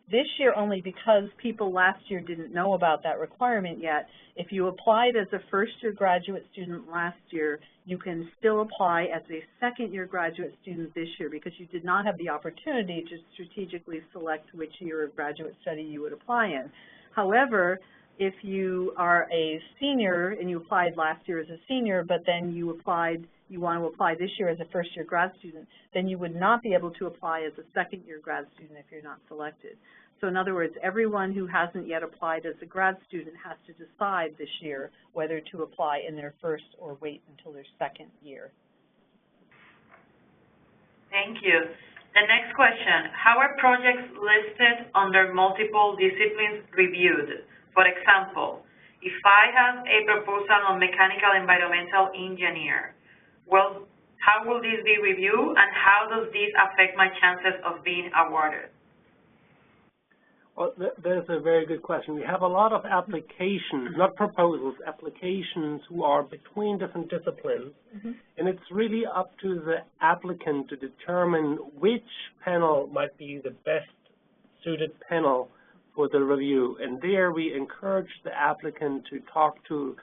This year only because people last year didn't know about that requirement yet. If you applied as a first-year graduate student last year, you can still apply as a second-year graduate student this year because you did not have the opportunity to strategically select which year of graduate study you would apply in. However, if you are a senior and you applied last year as a senior, but then you want to apply this year as a first-year grad student, then you would not be able to apply as a second-year grad student if you're not selected. So in other words, everyone who hasn't yet applied as a grad student has to decide this year whether to apply in their first or wait until their second year. Thank you. The next question, how are projects listed under multiple disciplines reviewed? For example, if I have a proposal on mechanical environmental engineer, well, how will this be reviewed and how does this affect my chances of being awarded? Well, there's a very good question. We have a lot of applications, not proposals, applications who are between different disciplines, and it's really up to the applicant to determine which panel might be the best suited panel for the review. And there we encourage the applicant to talk to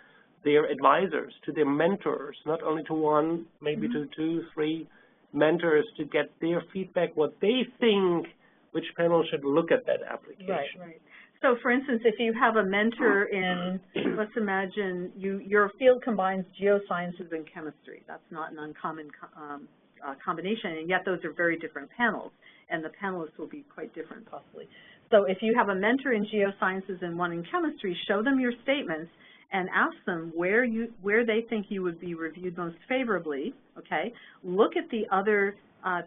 their advisors, to their mentors, not only to one, maybe to 2, 3 mentors to get their feedback, what they think which panel should look at that application. Right, right. So, for instance, if you have a mentor in, let's imagine your field combines geosciences and chemistry. That's not an uncommon combination, and yet those are very different panels, and the panelists will be quite different possibly. So if you have a mentor in geosciences and one in chemistry, show them your statements and ask them where they think you would be reviewed most favorably, okay? Look at the other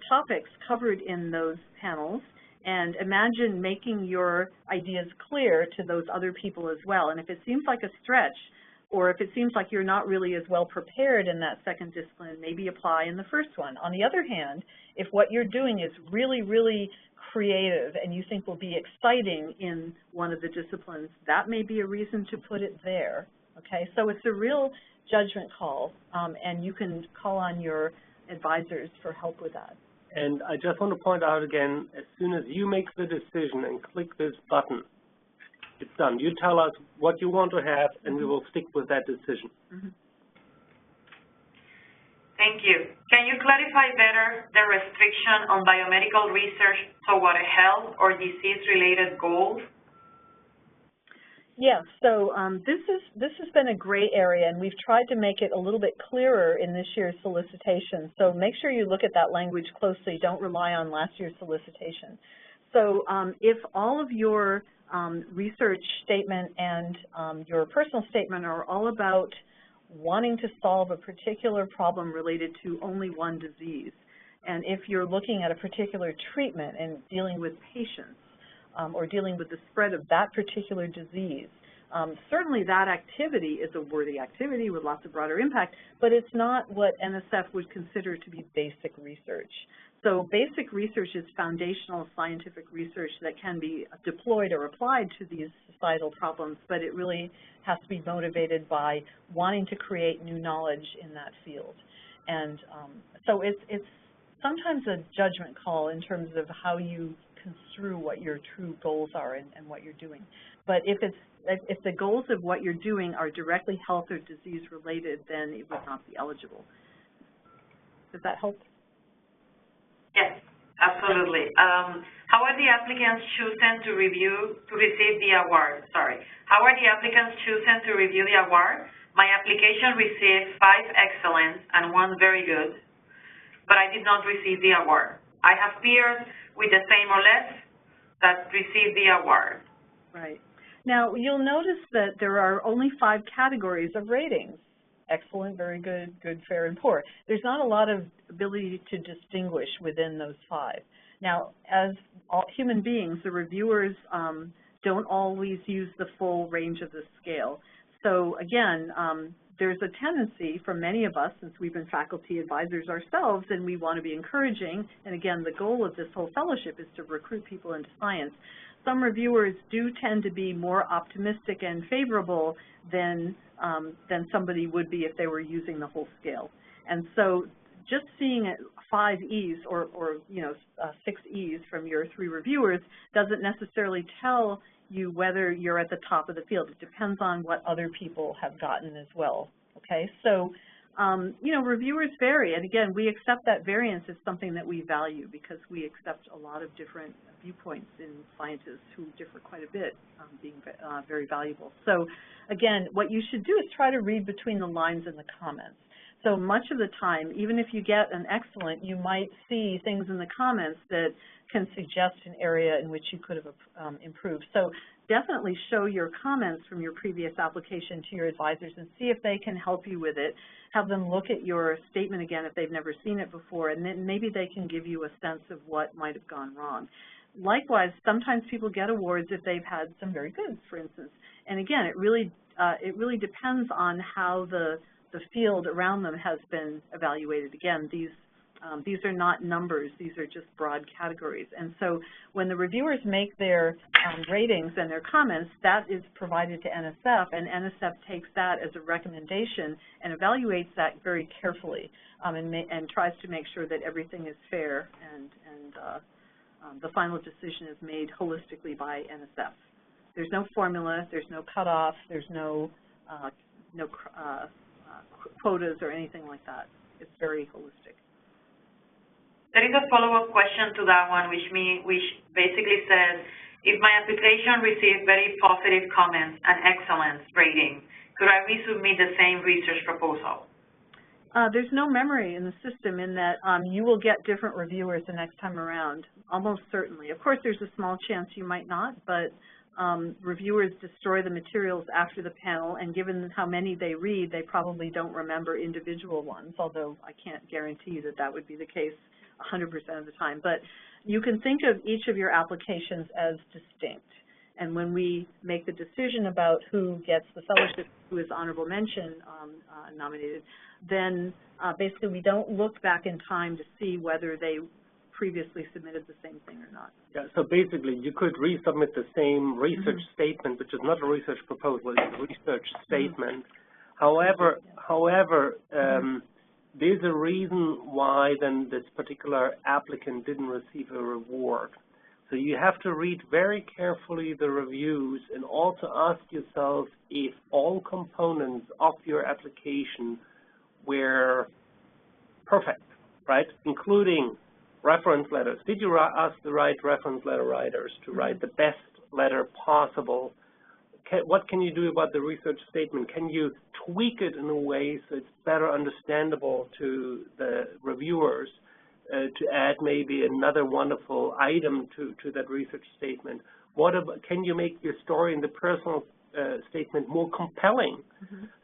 topics covered in those panels, and imagine making your ideas clear to those other people as well. And if it seems like a stretch, or if it seems like you're not really as well prepared in that second discipline, maybe apply in the first one. On the other hand, if what you're doing is really, really creative and you think will be exciting in one of the disciplines, that may be a reason to put it there, okay? So it's a real judgment call, and you can call on your advisors for help with that. And I just want to point out again, as soon as you make the decision and click this button, it's done. You tell us what you want to have, and we will stick with that decision. Thank you. Can you clarify better the restriction on biomedical research toward health or disease-related goals? Yeah, so this has been a gray area, and we've tried to make it a little bit clearer in this year's solicitation. So make sure you look at that language closely. Don't rely on last year's solicitation. So if all of your research statement and your personal statement are all about wanting to solve a particular problem related to only one disease, and if you're looking at a particular treatment and dealing with patients, or dealing with the spread of that particular disease, certainly that activity is a worthy activity with lots of broader impact, but it's not what NSF would consider to be basic research. So basic research is foundational scientific research that can be deployed or applied to these societal problems, but it really has to be motivated by wanting to create new knowledge in that field. And so it's sometimes a judgment call in terms of how you construe what your true goals are and what you're doing. But if the goals of what you're doing are directly health or disease related, then it would not be eligible. Does that help? Yes, absolutely. How are the applicants chosen to receive the award? Sorry. How are the applicants chosen to review the award? My application received 5 excellent and 1 very good, but I did not receive the award. I have peers with the same or less that receive the award. Right. Now, you'll notice that there are only 5 categories of ratings: excellent, very good, good, fair, and poor. There's not a lot of ability to distinguish within those 5. Now, as all human beings, the reviewers don't always use the full range of the scale. So again, there's a tendency for many of us, since we've been faculty advisors ourselves, and we want to be encouraging, and again, the goal of this whole fellowship is to recruit people into science. Some reviewers do tend to be more optimistic and favorable than somebody would be if they were using the whole scale. And so just seeing 5 E's or 6 E's from your 3 reviewers doesn't necessarily tell you whether you're at the top of the field. It depends on what other people have gotten as well, okay? So, reviewers vary, and again, we accept that variance as something that we value because we accept a lot of different viewpoints in scientists who differ quite a bit, being very valuable. So, again, what you should do is try to read between the lines in the comments. So much of the time, even if you get an excellent, you might see things in the comments that can suggest an area in which you could have improved. So definitely show your comments from your previous application to your advisors and see if they can help you with it. Have them look at your statement again if they've never seen it before, and then maybe they can give you a sense of what might have gone wrong. Likewise, sometimes people get awards if they've had some very good, for instance. And again, it really depends on how the field around them has been evaluated. Again, these are not numbers, these are just broad categories. And so when the reviewers make their ratings and their comments, that is provided to NSF, and NSF takes that as a recommendation and evaluates that very carefully and tries to make sure that everything is fair and the final decision is made holistically by NSF. There's no formula, there's no cutoff, there's no quotas or anything like that. It's very holistic. There is a follow-up question to that one, which basically says, if my application receives very positive comments and excellence rating, could I resubmit the same research proposal? There's no memory in the system in that you will get different reviewers the next time around, almost certainly. Of course, there's a small chance you might not, but reviewers destroy the materials after the panel, and given how many they read, they probably don't remember individual ones, although I can't guarantee that that would be the case 100% of the time. But you can think of each of your applications as distinct. And when we make the decision about who gets the fellowship, who is honorable mention nominated, then basically we don't look back in time to see whether they previously submitted the same thing or not. Yeah, so basically you could resubmit the same research statement, which is not a research proposal, it's a research statement. However, there's a reason why then this particular applicant didn't receive a reward. So you have to read very carefully the reviews and also ask yourself if all components of your application were perfect, right? Including reference letters. Did you ask the right reference letter writers to write the best letter possible? What can you do about the research statement? Can you tweak it in a way so it's better understandable to the reviewers, to add maybe another wonderful item to that research statement? What about, can you make your story in the personal statement more compelling?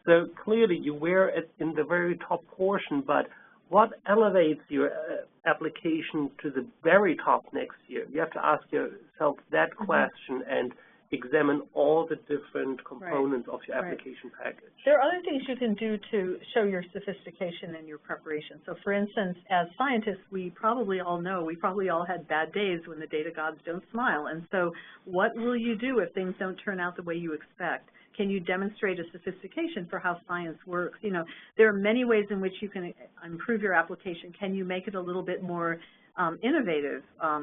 So clearly you were in the very top portion, but what elevates your application to the very top next year? You have to ask yourself that question and examine all the different components of your application package. There are other things you can do to show your sophistication and your preparation. So for instance, as scientists, we probably all know, we probably all had bad days when the data gods don't smile. And so what will you do if things don't turn out the way you expect? Can you demonstrate a sophistication for how science works? You know, there are many ways in which you can improve your application. Can you make it a little bit more innovative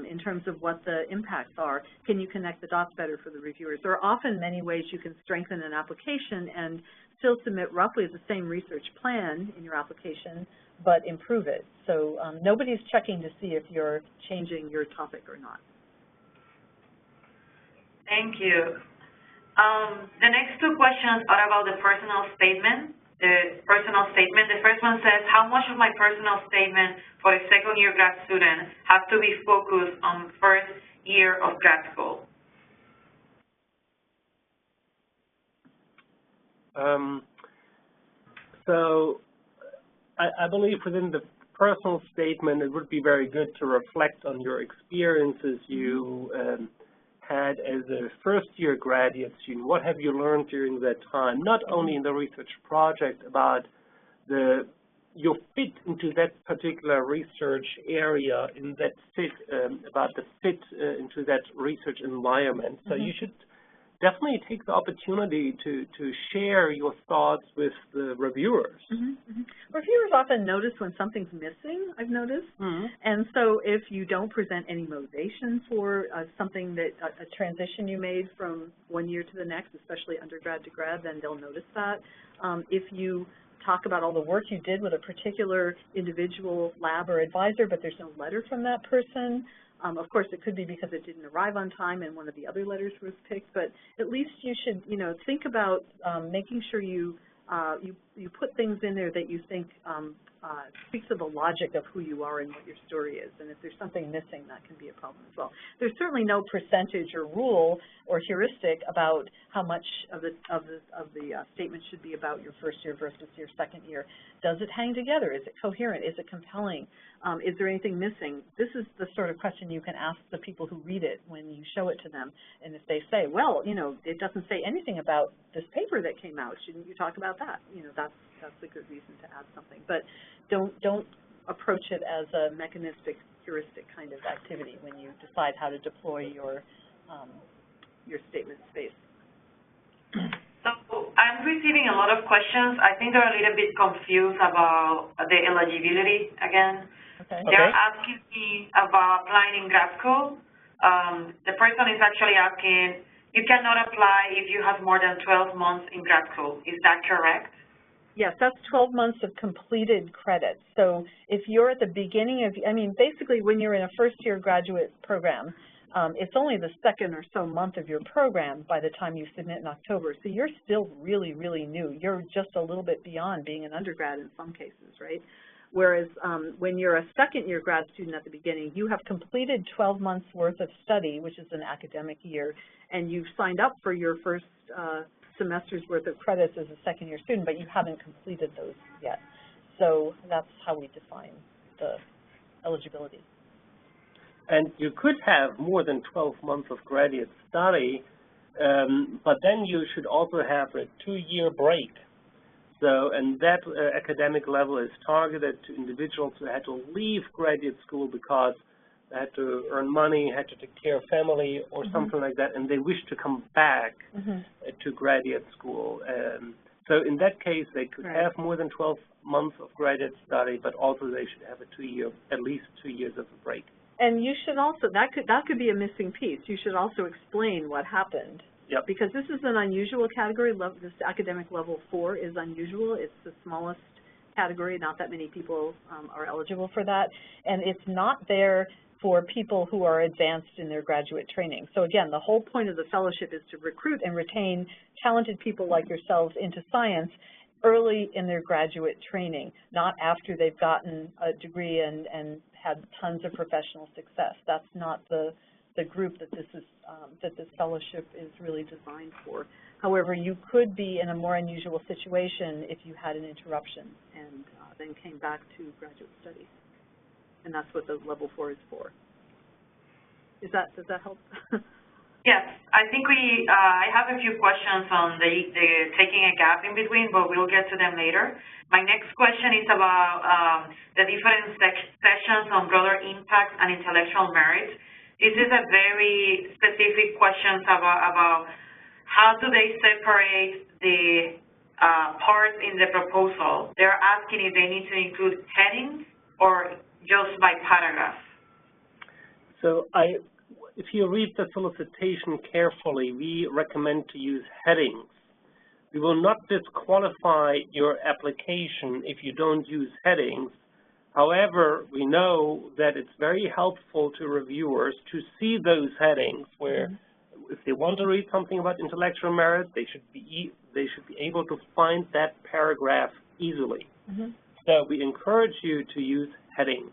in terms of what the impacts are? Can you connect the dots better for the reviewers? There are often many ways you can strengthen an application and still submit roughly the same research plan in your application, but improve it. So nobody's checking to see if you're changing your topic or not. Thank you. The next two questions are about the personal statement. The first one says, how much of my personal statement for a second-year grad student has to be focused on first year of grad school? So I believe within the personal statement, it would be very good to reflect on your experiences you had as a first-year graduate student. What have you learned during that time, not only in the research project, about your fit into that particular research area, in that fit, about the fit into that research environment. So you should definitely take the opportunity to share your thoughts with the reviewers. Reviewers often notice when something's missing, I've noticed. And so if you don't present any motivation for something that, a transition you made from one year to the next, especially undergrad to grad, then they'll notice that. If you talk about all the work you did with a particular individual lab or advisor, but there's no letter from that person, of course, it could be because it didn't arrive on time and one of the other letters was picked, but at least you should, you know, think about making sure you you put things in there that you think speaks to the logic of who you are and what your story is. And if there's something missing, that can be a problem as well. There's certainly no percentage or rule or heuristic about how much of the statement should be about your first year versus your second year. Does it hang together? Is it coherent? Is it compelling? Is there anything missing? This is the sort of question you can ask the people who read it when you show it to them. And if they say, well, you know, it doesn't say anything about this paper that came out, shouldn't you talk about that? You know, that's a good reason to add something. But don't approach it as a mechanistic, heuristic kind of activity when you decide how to deploy your statement space. So I'm receiving a lot of questions. I think they're a little bit confused about the eligibility again. Okay. They're asking me about applying in grad school. The person is actually asking, you cannot apply if you have more than 12 months in grad school. Is that correct? Yes, that's 12 months of completed credits. So if you're at the beginning of, I mean, basically when you're in a first-year graduate program, it's only the second or so month of your program by the time you submit in October. So you're still really, really new. You're just a little bit beyond being an undergrad in some cases, right? Whereas when you're a second-year grad student at the beginning, you have completed 12 months worth of study, which is an academic year, and you've signed up for your first semester's worth of credits as a second-year student, but you haven't completed those yet. So that's how we define the eligibility. And you could have more than 12 months of graduate study, but then you should also have a 2-year break. So, and that academic level is targeted to individuals who had to leave graduate school because they had to earn money, had to take care of family or something like that, and they wish to come back to graduate school. So in that case, they could have more than 12 months of graduate study, but also they should have a 2-year, at least 2 years of a break. And you should also, that could be a missing piece. You should also explain what happened. Yep. Because this is an unusual category. This academic level 4 is unusual. It's the smallest category. Not that many people are eligible for that. And it's not there for people who are advanced in their graduate training. So again, the whole point of the fellowship is to recruit and retain talented people like yourselves into science early in their graduate training, not after they've gotten a degree and had tons of professional success. That's not the group that this fellowship is really designed for. However, you could be in a more unusual situation if you had an interruption and then came back to graduate studies. And that's what the level 4 is for. Does that help? Yes, I think I have a few questions on the taking a gap in between, but we'll get to them later. My next question is about the different sessions on broader impact and intellectual merit. This is a very specific question about how do they separate the parts in the proposal. They're asking if they need to include headings or just by paragraph. So if you read the solicitation carefully, we recommend to use headings. We will not disqualify your application if you don't use headings. However, we know that it's very helpful to reviewers to see those headings where if they want to read something about intellectual merit, they should be able to find that paragraph easily. So we encourage you to use headings.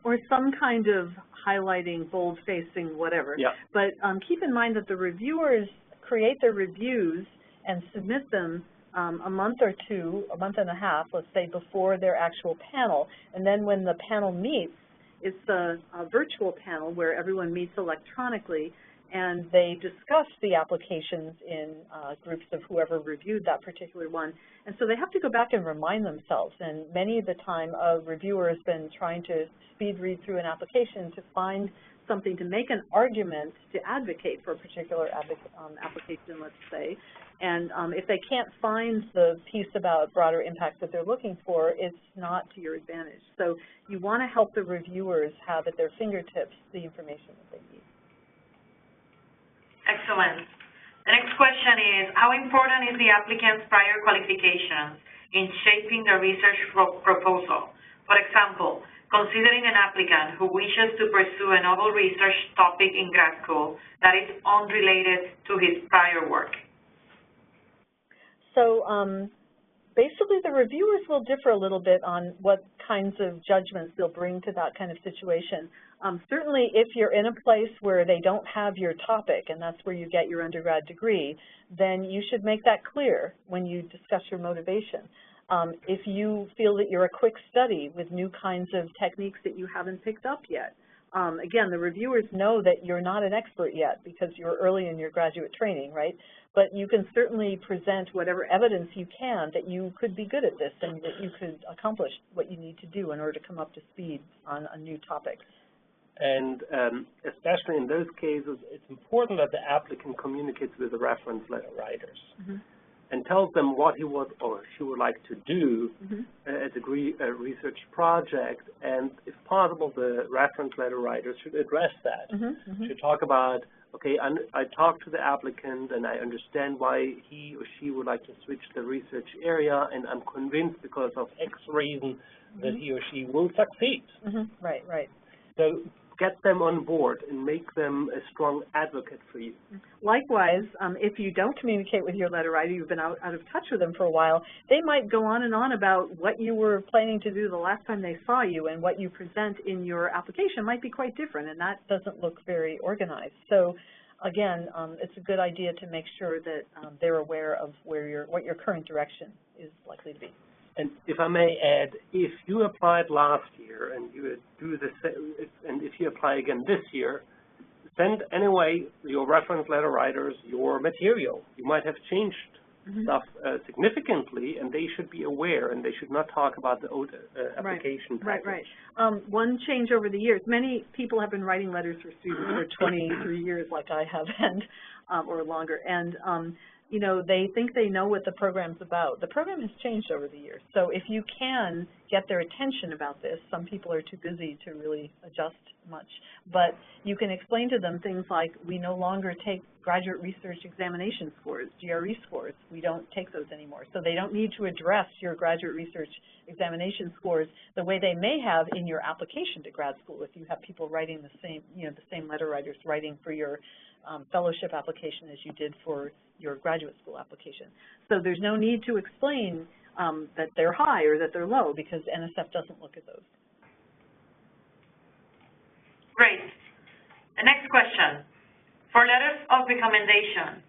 Or some kind of highlighting, bold-facing, whatever. Yeah. But keep in mind that the reviewers create their reviews and submit them a month or two, a month and a half, let's say, before their actual panel. And then when the panel meets, it's a virtual panel where everyone meets electronically, and they discuss the applications in groups of whoever reviewed that particular one. And so they have to go back and remind themselves. And many of the time, a reviewer has been trying to speed read through an application to find something to make an argument to advocate for a particular application, let's say. And if they can't find the piece about broader impact that they're looking for, it's not to your advantage. So you want to help the reviewers have at their fingertips the information that they need. Excellent. The next question is, how important is the applicant's prior qualifications in shaping the research proposal? For example, considering an applicant who wishes to pursue a novel research topic in grad school that is unrelated to his prior work. So basically the reviewers will differ a little bit on what kinds of judgments they'll bring to that kind of situation. Certainly if you're in a place where they don't have your topic and that's where you get your undergrad degree, then you should make that clear when you discuss your motivation. If you feel that you're a quick study with new kinds of techniques that you haven't picked up yet, again, the reviewers know that you're not an expert yet because you're early in your graduate training, right? But you can certainly present whatever evidence you can that you could be good at this and that you could accomplish what you need to do in order to come up to speed on a new topic. And especially in those cases, it's important that the applicant communicates with the reference letter writers and tells them what he would or she would like to do as a research project. And if possible, the reference letter writers should address that. Should talk about, okay, I talked to the applicant and I understand why he or she would like to switch the research area, and I'm convinced because of X reason that he or she will succeed. Right, right. So get them on board and make them a strong advocate for you. Likewise, if you don't communicate with your letter writer, you've been out of touch with them for a while, they might go on and on about what you were planning to do the last time they saw you, and what you present in your application might be quite different, and that doesn't look very organized. So again, it's a good idea to make sure that they're aware of what your current direction is likely to be. And if I may add, if you applied last year and you do the same, and if you apply again this year, send anyway your reference letter writers your material. You might have changed stuff significantly, and they should be aware, and they should not talk about the old application package. Right. One change over the years. Many people have been writing letters for students for 23 years, like I have, and or longer. And you know, they think they know what the program's about. The program has changed over the years. So if you can get their attention about this, some people are too busy to really adjust much, but you can explain to them things like, we no longer take graduate research examination scores, GRE scores. We don't take those anymore. So they don't need to address your graduate research examination scores the way they may have in your application to grad school if you have people writing the same, you know, the same letter writers writing for your fellowship application as you did for your graduate school application. So there's no need to explain that they're high or that they're low, because NSF doesn't look at those. Great. The next question. For letters of recommendation,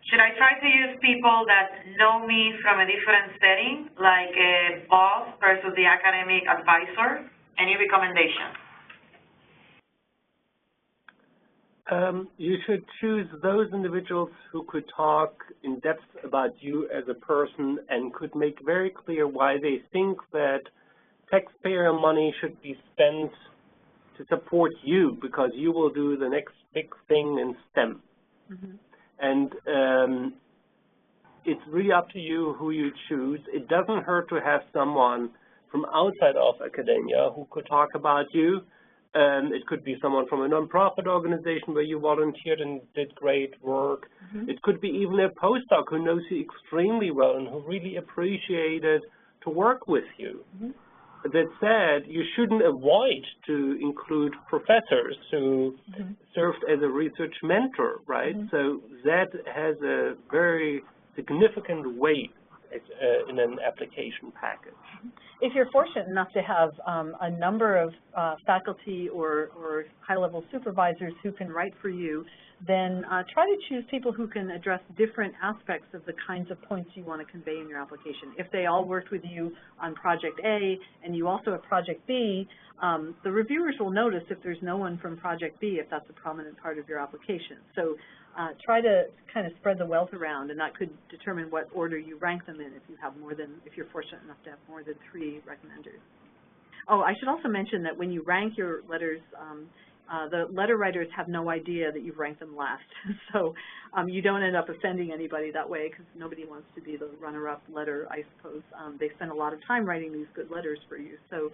should I try to use people that know me from a different setting, like a boss versus the academic advisor? Any recommendation? You should choose those individuals who could talk in depth about you as a person and could make very clear why they think that taxpayer money should be spent to support you, because you will do the next big thing in STEM. And it's really up to you who you choose. It doesn't hurt to have someone from outside of academia who could talk about you. It could be someone from a nonprofit organization where you volunteered and did great work. It could be even a postdoc who knows you extremely well and who really appreciated to work with you. That said, you shouldn't avoid to include professors who served as a research mentor, right? So that has a very significant weight in an application package. If you're fortunate enough to have a number of faculty or high-level supervisors who can write for you, then try to choose people who can address different aspects of the kinds of points you want to convey in your application. If they all worked with you on Project A and you also have Project B, the reviewers will notice if there's no one from Project B, if that's a prominent part of your application. So try to kind of spread the wealth around, and that could determine what order you rank them in if you have more than, if you're fortunate enough to have more than 3 recommenders. Oh, I should also mention that when you rank your letters, the letter writers have no idea that you've ranked them last. So you don't end up offending anybody that way, because nobody wants to be the runner-up letter, I suppose. They spend a lot of time writing these good letters for you. So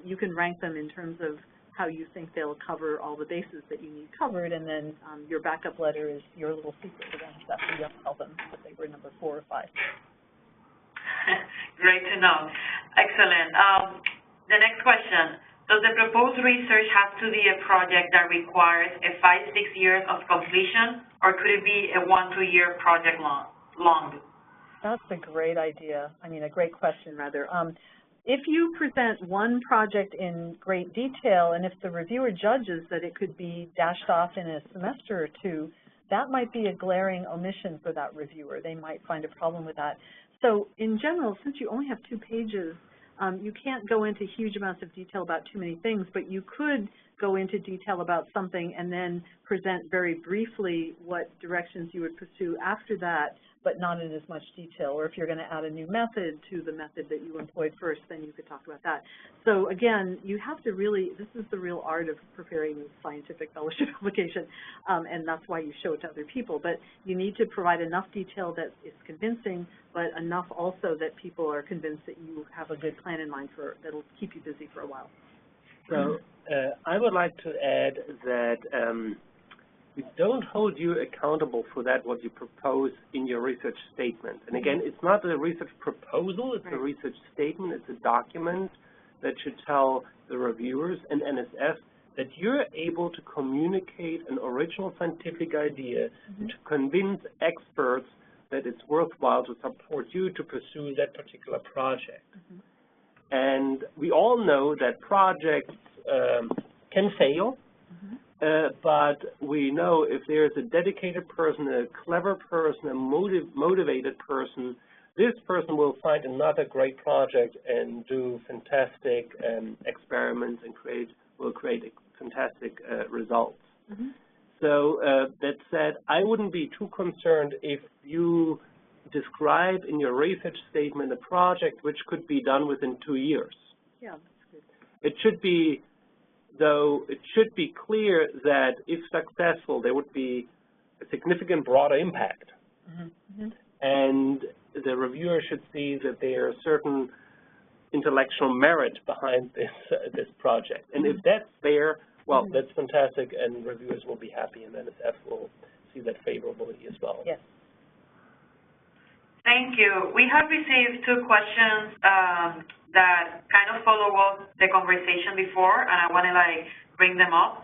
you can rank them in terms of how you think they'll cover all the bases that you need covered, and then your backup letter is your little secret to them. That's where you have to tell them that they were number 4 or 5. Great to know. Excellent. The next question. Does the proposed research have to be a project that requires a 5-6 years of completion, or could it be a 1-2 year project long? That's a great idea. I mean, a great question, rather. If you present one project in great detail, and if the reviewer judges that it could be dashed off in a semester or two, that might be a glaring omission for that reviewer. They might find a problem with that. So in general, since you only have 2 pages, you can't go into huge amounts of detail about too many things, but you could go into detail about something and then present very briefly what directions you would pursue after that, but not in as much detail. Or if you're going to add a new method to the method that you employed first, then you could talk about that. So again, you have to really, this is the real art of preparing a scientific fellowship application, and that's why you show it to other people. But you need to provide enough detail that is convincing, but enough also that people are convinced that you have a good plan in mind that'll keep you busy for a while. So I would like to add that we don't hold you accountable for that, what you propose in your research statement. And again, it's not a research proposal, it's a research statement, it's a document that should tell the reviewers and NSF that you're able to communicate an original scientific idea and to convince experts that it's worthwhile to support you to pursue that particular project. And we all know that projects can fail, but we know if there's a dedicated person, a clever person, a motivated person, this person will find another great project and do fantastic experiments and will create fantastic results. So that said, I wouldn't be too concerned if you describe in your research statement a project which could be done within 2 years. Yeah, that's good. It should be, though, it should be clear that if successful, there would be a significant broader impact. And the reviewer should see that there are certain intellectual merit behind this project. And if that's there, well, that's fantastic, and reviewers will be happy, and NSF will see that favorably as well. Yes. Thank you. We have received 2 questions that kind of follow up the conversation before, and I want to bring them up.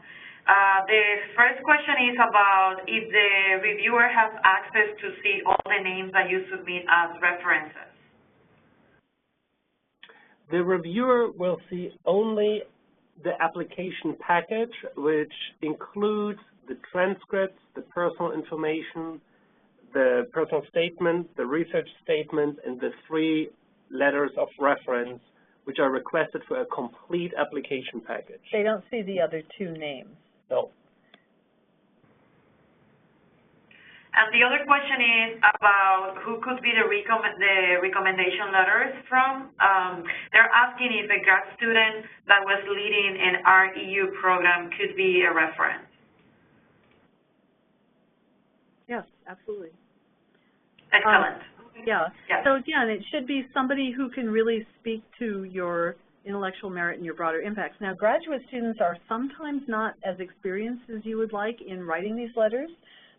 The first question is about if the reviewer has access to see all the names that you submit as references. The reviewer will see only the application package, which includes the transcripts, the personal information, the personal statement, the research statement, and the 3 letters of reference, which are requested for a complete application package. They don't see the other 2 names. No. And the other question is about who could be the recommendation letters from. They're asking if a grad student that was leading an REU program could be a reference. Yes, absolutely. Excellent. Yeah. Yes. So again, it should be somebody who can really speak to your intellectual merit and your broader impacts. Now, graduate students are sometimes not as experienced as you would like in writing these letters,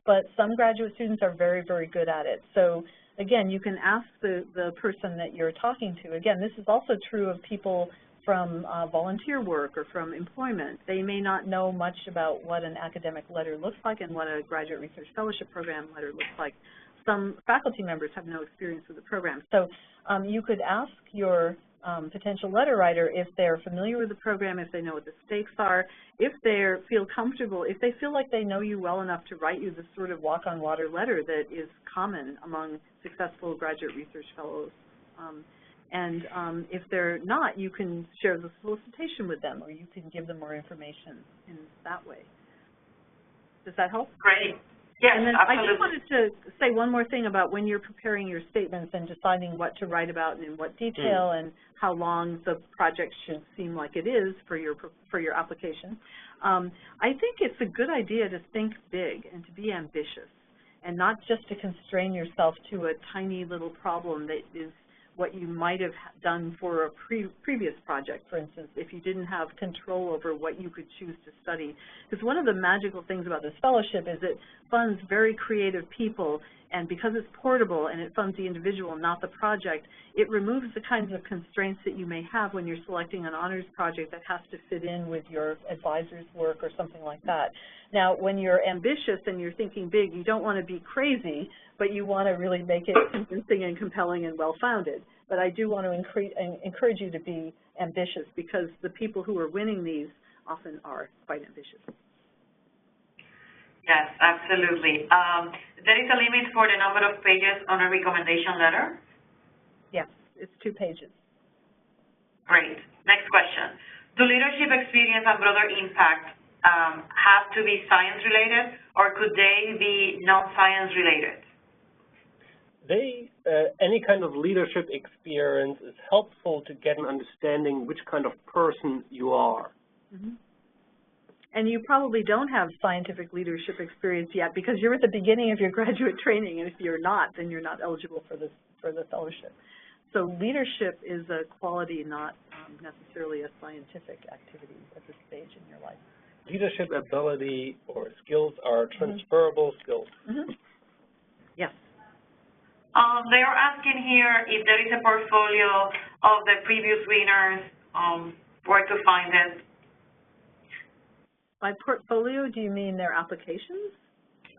but some graduate students are very, very good at it. So again, you can ask the person that you're talking to. Again, this is also true of people from volunteer work or from employment. They may not know much about what an academic letter looks like and what a graduate research fellowship program letter looks like. Some faculty members have no experience with the program. So you could ask your potential letter writer if they're familiar with the program, if they know what the stakes are, if they feel comfortable, if they feel like they know you well enough to write you the sort of walk-on-water letter that is common among successful graduate research fellows. If they're not, you can share the solicitation with them, or you can give them more information in that way. Does that help? Great. Yes, and then absolutely. I just wanted to say one more thing about when you're preparing your statements and deciding what to write about and in what detail and how long the project should seem like it is for your application. I think it's a good idea to think big and to be ambitious and not just to constrain yourself to a tiny little problem that is what you might have done for a previous project, for instance, if you didn't have control over what you could choose to study. Because one of the magical things about this fellowship is it funds very creative people, And because it's portable and it funds the individual, not the project, it removes the kinds of constraints that you may have when you're selecting an honors project that has to fit in with your advisor's work or something like that. Now, when you're ambitious and you're thinking big, you don't want to be crazy, but you want to really make it convincing and compelling and well-founded. But I do want to encourage you to be ambitious, because the people who are winning these often are quite ambitious. Yes, absolutely. There is a limit for the number of pages on a recommendation letter? Yes, it's 2 pages. Great. Next question. Do leadership experience and broader impact have to be science-related, or could they be non-science-related? Any kind of leadership experience is helpful to get an understanding which kind of person you are. Mm-hmm. And you probably don't have scientific leadership experience yet, because you're at the beginning of your graduate training, and if you're not, then you're not eligible for the fellowship. So leadership is a quality, not necessarily a scientific activity at this stage in your life. Leadership ability or skills are transferable skills. Mm-hmm. Yes. They are asking here if there is a portfolio of the previous winners, where to find it. By portfolio, do you mean their applications?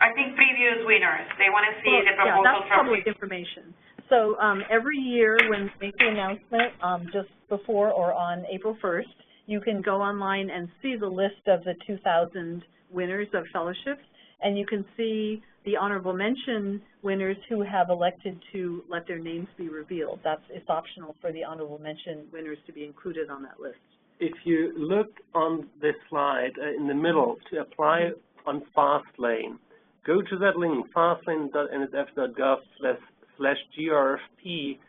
I think previous winners. They want to see the proposal yeah, that's from public information. So every year when we make the announcement, just before or on April 1st, you can go online and see the list of the 2,000 winners of fellowships, and you can see the honorable mention winners who have elected to let their names be revealed. It's optional for the honorable mention winners to be included on that list. If you look on this slide in the middle to apply on Fastlane, go to that link, fastlane.nsf.gov/GRFP.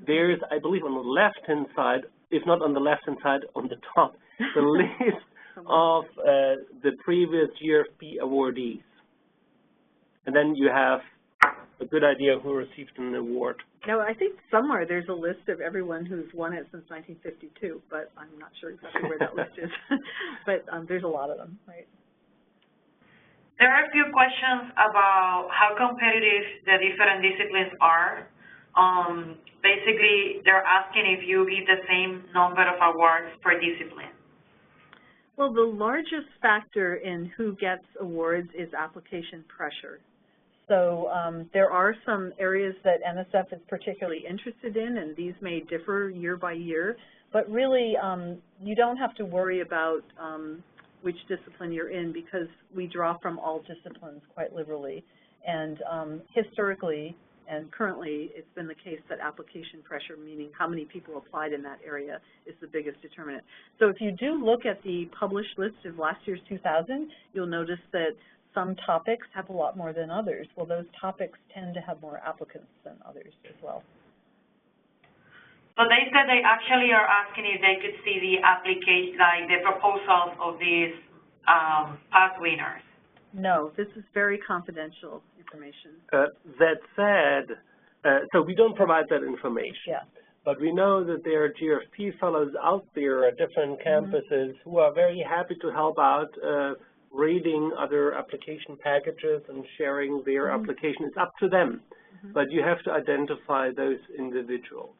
There's, I believe, on the left-hand side, if not on the left-hand side, on the top, the list of the previous GRFP awardees. And then you have a good idea who received an award. No, I think somewhere there's a list of everyone who's won it since 1952, but I'm not sure exactly where that list is. But there's a lot of them, right? There are a few questions about how competitive the different disciplines are. Basically, they're asking if you give the same number of awards per discipline. Well, the largest factor in who gets awards is application pressure. So there are some areas that NSF is particularly interested in, and these may differ year by year. But really, you don't have to worry about which discipline you're in, because we draw from all disciplines quite liberally. And historically and currently, it's been the case that application pressure, meaning how many people applied in that area, is the biggest determinant. So if you do look at the published list of last year's 2,000, you'll notice that some topics have a lot more than others. Well, those topics tend to have more applicants than others as well. So they said they actually are asking if they could see the application, like the proposals of these past winners. No, this is very confidential information. That said, so we don't provide that information. Yeah. But we know that there are GRFP fellows out there at different campuses who are very happy to help out reading other application packages and sharing their application. It's up to them, but you have to identify those individuals.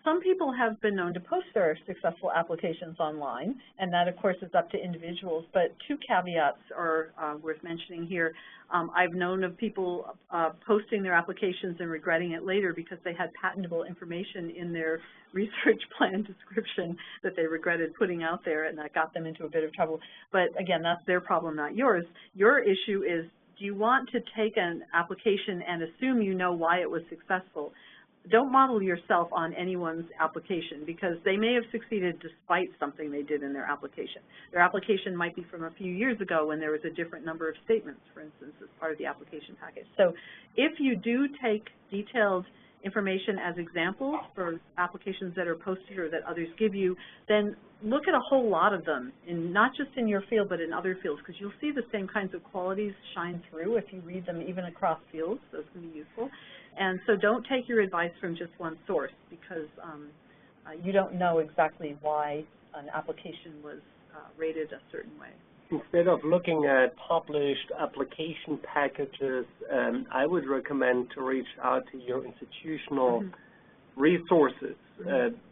Some people have been known to post their successful applications online, and that, of course, is up to individuals. But 2 caveats are worth mentioning here. I've known of people posting their applications and regretting it later because they had patentable information in their research plan description that they regretted putting out there, and that got them into a bit of trouble. But again, that's their problem, not yours. Your issue is, do you want to take an application and assume you know why it was successful? Don't model yourself on anyone's application, because they may have succeeded despite something they did in their application. Their application might be from a few years ago when there was a different number of statements, for instance, as part of the application package. So if you do take detailed information as examples for applications that are posted or that others give you, then look at a whole lot of them, not just in your field but in other fields, because you'll see the same kinds of qualities shine through if you read them even across fields. Those can be useful. And so don't take your advice from just one source, because you don't know exactly why an application was rated a certain way. instead of looking at published application packages, I would recommend to reach out to your institutional resources.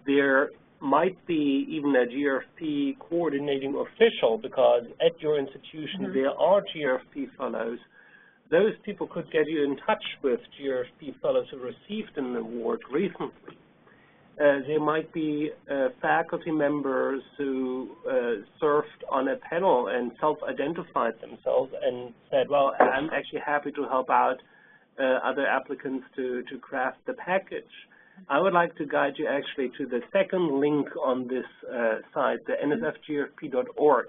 There might be even a GRFP coordinating official, because at your institution there are GRFP fellows. Those people could get you in touch with GRFP fellows who received an award recently. There might be faculty members who served on a panel and self-identified themselves and said, well, I'm actually happy to help out other applicants to craft the package. I would like to guide you actually to the second link on this site, the nsfgrfp.org.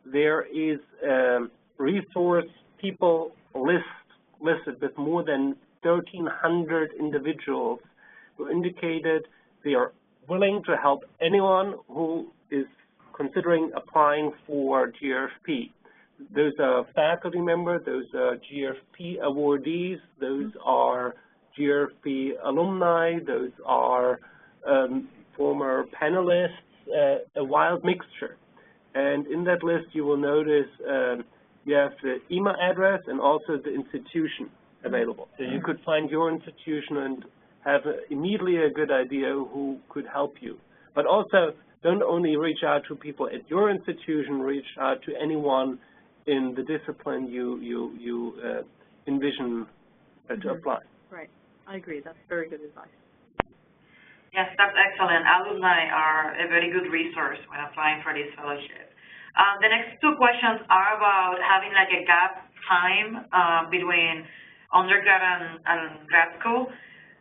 There is a resource people listed with more than 1,300 individuals who indicated they are willing to help anyone who is considering applying for GRFP. Those are faculty members, those are GRFP awardees, those are GRFP alumni, those are former panelists, a wild mixture. And in that list you will notice you have the email address and also the institution available. So you could find your institution and have immediately a good idea who could help you. But also, don't only reach out to people at your institution, reach out to anyone in the discipline you envision to apply. Right. I agree. That's very good advice. Yes, that's excellent. Alumni are a very good resource when applying for this fellowship. The next two questions are about having like a gap time between undergrad and grad school.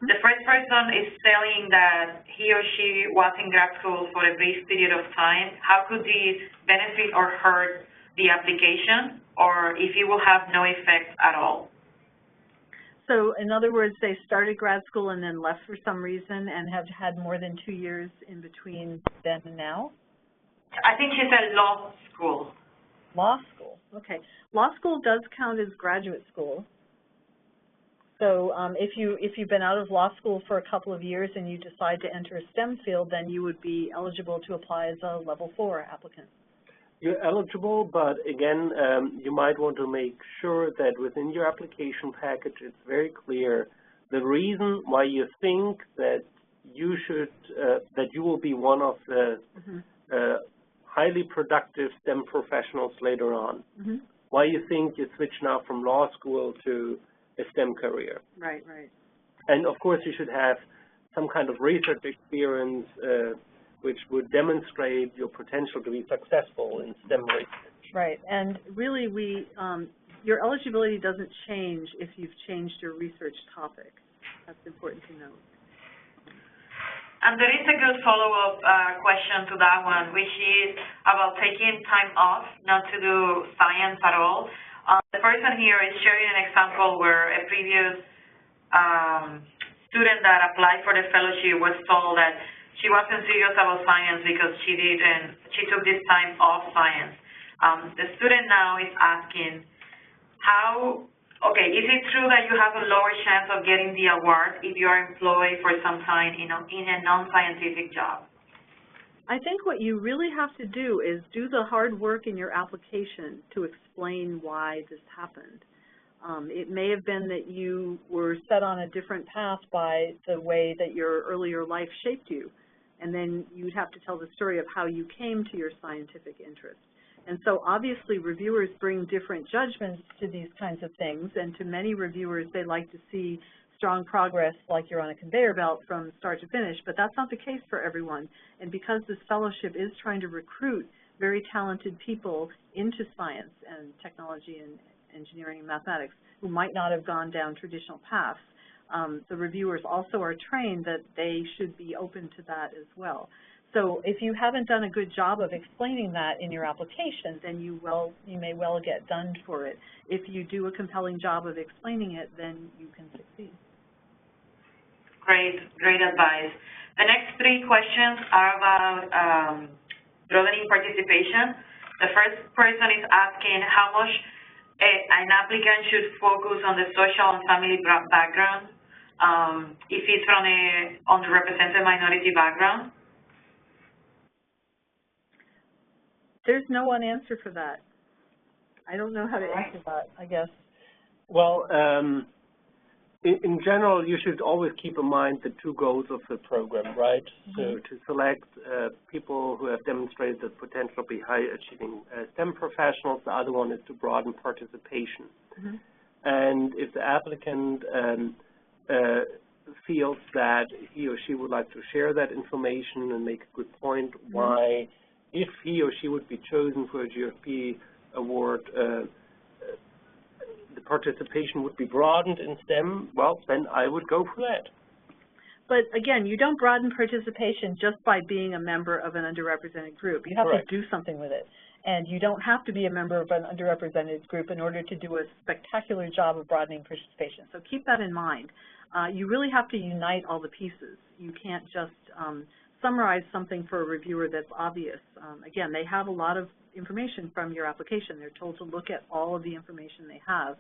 The first person is telling that he or she was in grad school for a brief period of time. How could this benefit or hurt the application, or if it will have no effect at all? So in other words, they started grad school and then left for some reason and have had more than 2 years in between then and now? I think she said law school. Law school, okay. Law school does count as graduate school. So if you've been out of law school for a couple of years and you decide to enter a STEM field, then you would be eligible to apply as a level 4 applicant. You're eligible, but again, you might want to make sure that within your application package it's very clear the reason why you think that you should, that you will be one of the highly productive STEM professionals later on. Why you think you switch now from law school to a STEM career. Right, right. And of course you should have some kind of research experience which would demonstrate your potential to be successful in STEM research. Right, and really your eligibility doesn't change if you've changed your research topic. That's important to note. And there is a good follow-up question to that one, which is about taking time off not to do science at all. The person here is sharing an example where a previous student that applied for the fellowship was told that she wasn't serious about science because she took this time off science. The student now is asking, is it true that you have a lower chance of getting the award if you are employed for some time in a non-scientific job? I think what you really have to do is do the hard work in your application to explain why this happened. It may have been that you were set on a different path by the way that your earlier life shaped you, and then you'd have to tell the story of how you came to your scientific interest. And so obviously reviewers bring different judgments to these kinds of things, and to many reviewers they like to see strong progress like you're on a conveyor belt from start to finish, but that's not the case for everyone. And because this fellowship is trying to recruit very talented people into science and technology and engineering and mathematics who might not have gone down traditional paths, the reviewers also are trained that they should be open to that as well. So if you haven't done a good job of explaining that in your application, then you may well get dunned for it. If you do a compelling job of explaining it, then you can succeed. Great advice. The next three questions are about broadening participation. The first person is asking how much an applicant should focus on the social and family background if it's from an underrepresented minority background. There's no one answer for that. I don't know how to answer that, I guess. Well, in general, you should always keep in mind the two goals of the program, right? So to select people who have demonstrated the potential to be high-achieving STEM professionals. The other one is to broaden participation. And if the applicant feels that he or she would like to share that information and make a good point why, if he or she would be chosen for a GRFP award, the participation would be broadened in STEM, well, then I would go for that. But again, you don't broaden participation just by being a member of an underrepresented group. You have to do something with it. And you don't have to be a member of an underrepresented group in order to do a spectacular job of broadening participation. So keep that in mind. You really have to unite all the pieces. You can't just summarize something for a reviewer that's obvious. Again, they have a lot of information from your application. They're told to look at all of the information they have.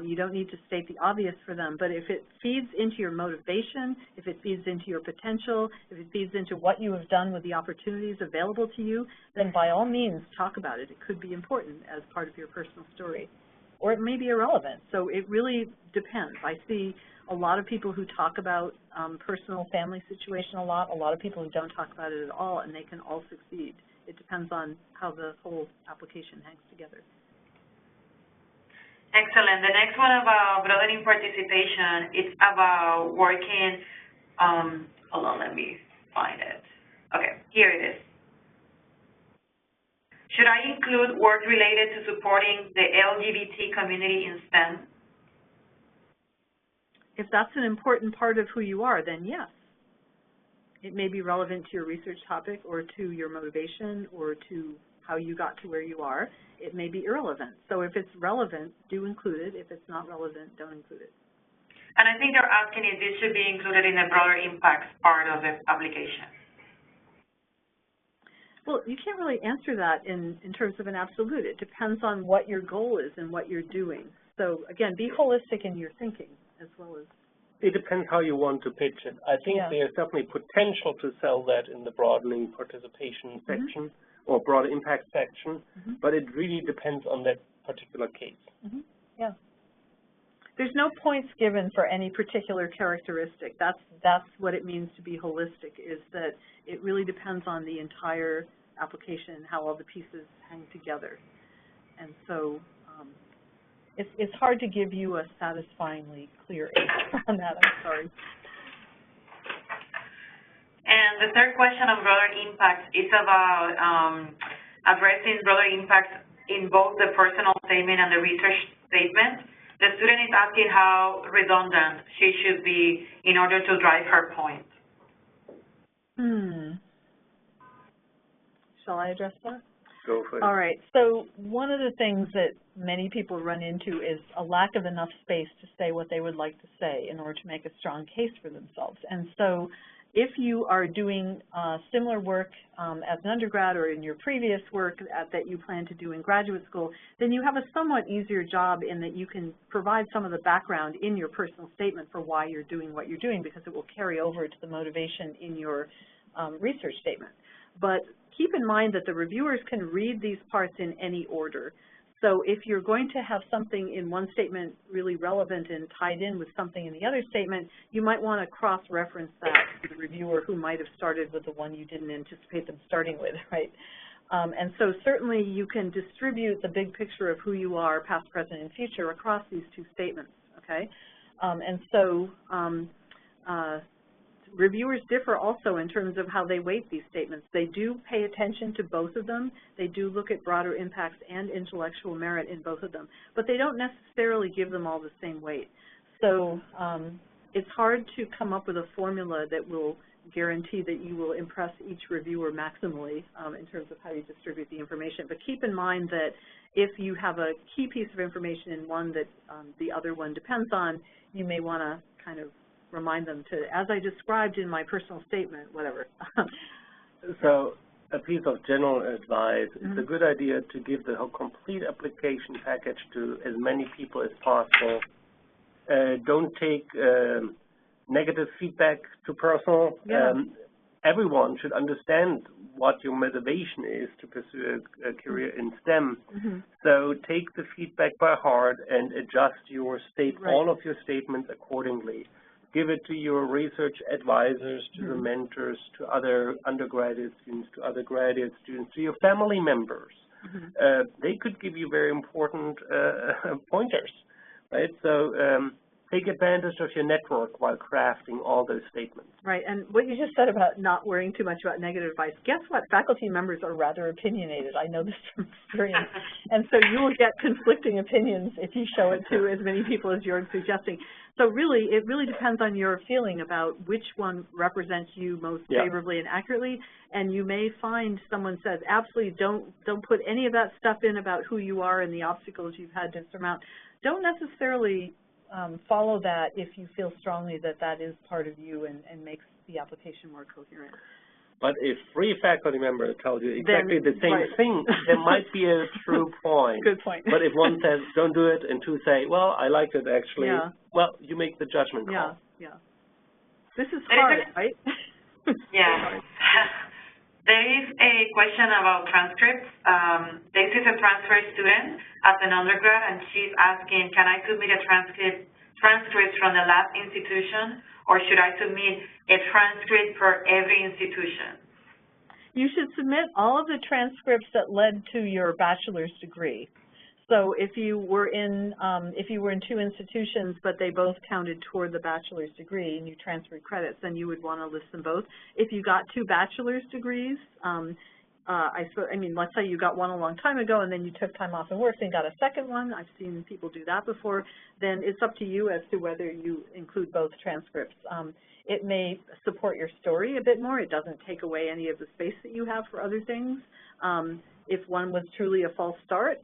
You don't need to state the obvious for them, but if it feeds into your motivation, if it feeds into your potential, if it feeds into what you have done with the opportunities available to you, then by all means talk about it. It could be important as part of your personal story, or it may be irrelevant. So it really depends. I see a lot of people who talk about personal family situation a lot of people who don't talk about it at all, and they can all succeed. It depends on how the whole application hangs together. Excellent. The next one about broadening participation, it's about working, hold on, let me find it. Okay, here it is. Should I include work related to supporting the LGBT community in STEM? If that's an important part of who you are, then yes. It may be relevant to your research topic or to your motivation or to how you got to where you are. It may be irrelevant. So if it's relevant, do include it. If it's not relevant, don't include it. And I think they're asking if this should be included in the broader impacts part of the application. Well, you can't really answer that in terms of an absolute. It depends on what your goal is and what you're doing. So again, be holistic in your thinking as well as. It depends how you want to pitch it. I think there's definitely potential to sell that in the broadening participation section or broader impact section, but it really depends on that particular case. Yeah. There's no points given for any particular characteristic. That's what it means to be holistic, is that it really depends on the entire application, how all the pieces hang together. And so it's hard to give you a satisfyingly clear answer on that. I'm sorry. And the third question on broader impacts is about addressing broader impacts in both the personal statement and the research statement. The student is asking how redundant she should be in order to drive her point. Shall I address that? Go for it. All right. So one of the things that many people run into is a lack of enough space to say what they would like to say in order to make a strong case for themselves. And so if you are doing similar work as an undergrad or in your previous work that you plan to do in graduate school, then you have a somewhat easier job in that you can provide some of the background in your personal statement for why you're doing what you're doing, because it will carry over to the motivation in your research statement. But keep in mind that the reviewers can read these parts in any order. So if you're going to have something in one statement really relevant and tied in with something in the other statement, you might want to cross-reference that to the reviewer who might have started with the one you didn't anticipate them starting with, right? And so certainly you can distribute the big picture of who you are, past, present, and future, across these two statements, okay? And so reviewers differ also in terms of how they weight these statements. They do pay attention to both of them. They do look at broader impacts and intellectual merit in both of them, but they don't necessarily give them all the same weight. So it's hard to come up with a formula that will guarantee that you will impress each reviewer maximally in terms of how you distribute the information. But keep in mind that if you have a key piece of information in one that the other one depends on, you may want to kind of remind them to, as I described in my personal statement, whatever. So a piece of general advice, it's a good idea to give the whole complete application package to as many people as possible. Don't take negative feedback too personal. Everyone should understand what your motivation is to pursue a career in STEM. So take the feedback by heart and adjust your all of your statements accordingly. Give it to your research advisors, to the mentors, to other undergraduate students, to other graduate students, to your family members. They could give you very important pointers, right? So take advantage of your network while crafting all those statements. Right, and what you just said about not worrying too much about negative advice, guess what? Faculty members are rather opinionated. I know this from experience. And so you will get conflicting opinions if you show it to as many people as you're suggesting. So really, it really depends on your feeling about which one represents you most favorably and accurately. And you may find someone says, absolutely don't put any of that stuff in about who you are and the obstacles you've had to surmount. Don't necessarily follow that if you feel strongly that that is part of you and makes the application more coherent. But if 3 faculty members tell you exactly the same thing, there might be a true point. Good point. But if one says, don't do it, and 2 say, well, I liked it actually, well, you make the judgment call. This is hard, right? There is a question about transcripts. This is a transfer student at an undergrad, and she's asking, can I submit a transcript from the last institution, or should I submit a transcript for every institution? You should submit all of the transcripts that led to your bachelor's degree. So if you were in 2 institutions, but they both counted toward the bachelor's degree and you transferred credits, then you would want to list them both. If you got 2 bachelor's degrees, I mean, let's say you got one a long time ago and then you took time off and worked and got a second one. I've seen people do that before. Then it's up to you as to whether you include both transcripts. It may support your story a bit more. It doesn't take away any of the space that you have for other things. If one was truly a false start,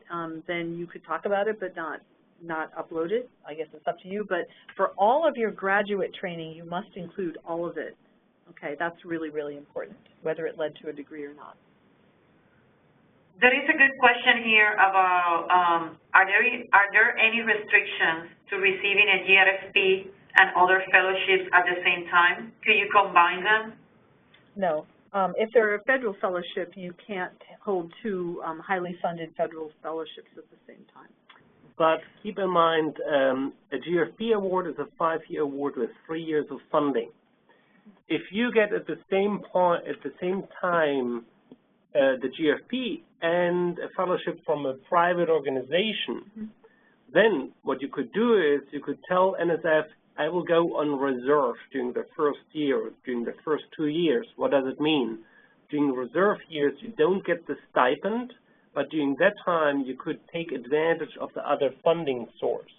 then you could talk about it but not upload it. I guess it's up to you. But for all of your graduate training, you must include all of it. Okay, that's really, really important, whether it led to a degree or not. There is a good question here about are there any restrictions to receiving a GRFP and other fellowships at the same time? Could you combine them? No. If they're a federal fellowship, you can't hold 2 highly funded federal fellowships at the same time. But keep in mind, a GRFP award is a 5-year award with 3 years of funding. If you get at the same time the GRFP and a fellowship from a private organization, then what you could do is you could tell NSF, I will go on reserve during the first year, during the first 2 years. What does it mean? During reserve years, you don't get the stipend, but during that time, you could take advantage of the other funding source,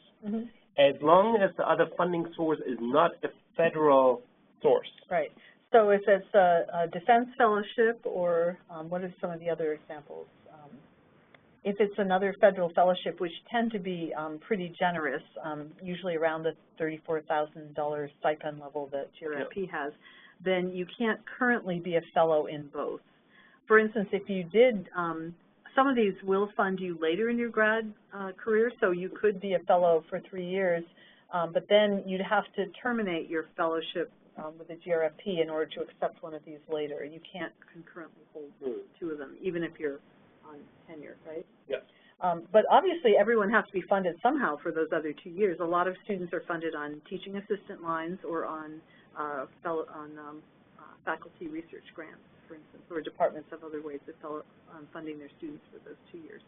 as long as the other funding source is not a federal source. Right. So if it's a defense fellowship or what are some of the other examples? If it's another federal fellowship, which tend to be pretty generous, usually around the $34,000 stipend level that GRFP has, then you can't currently be a fellow in both. For instance, if you did, some of these will fund you later in your grad career, so you could be a fellow for 3 years, but then you'd have to terminate your fellowship with a GRFP in order to accept one of these later. You can't concurrently hold 2 of them, even if you're on tenure, right? Yes. But obviously, everyone has to be funded somehow for those other 2 years. A lot of students are funded on teaching assistant lines or on faculty research grants, for instance, or departments have other ways of funding their students for those 2 years.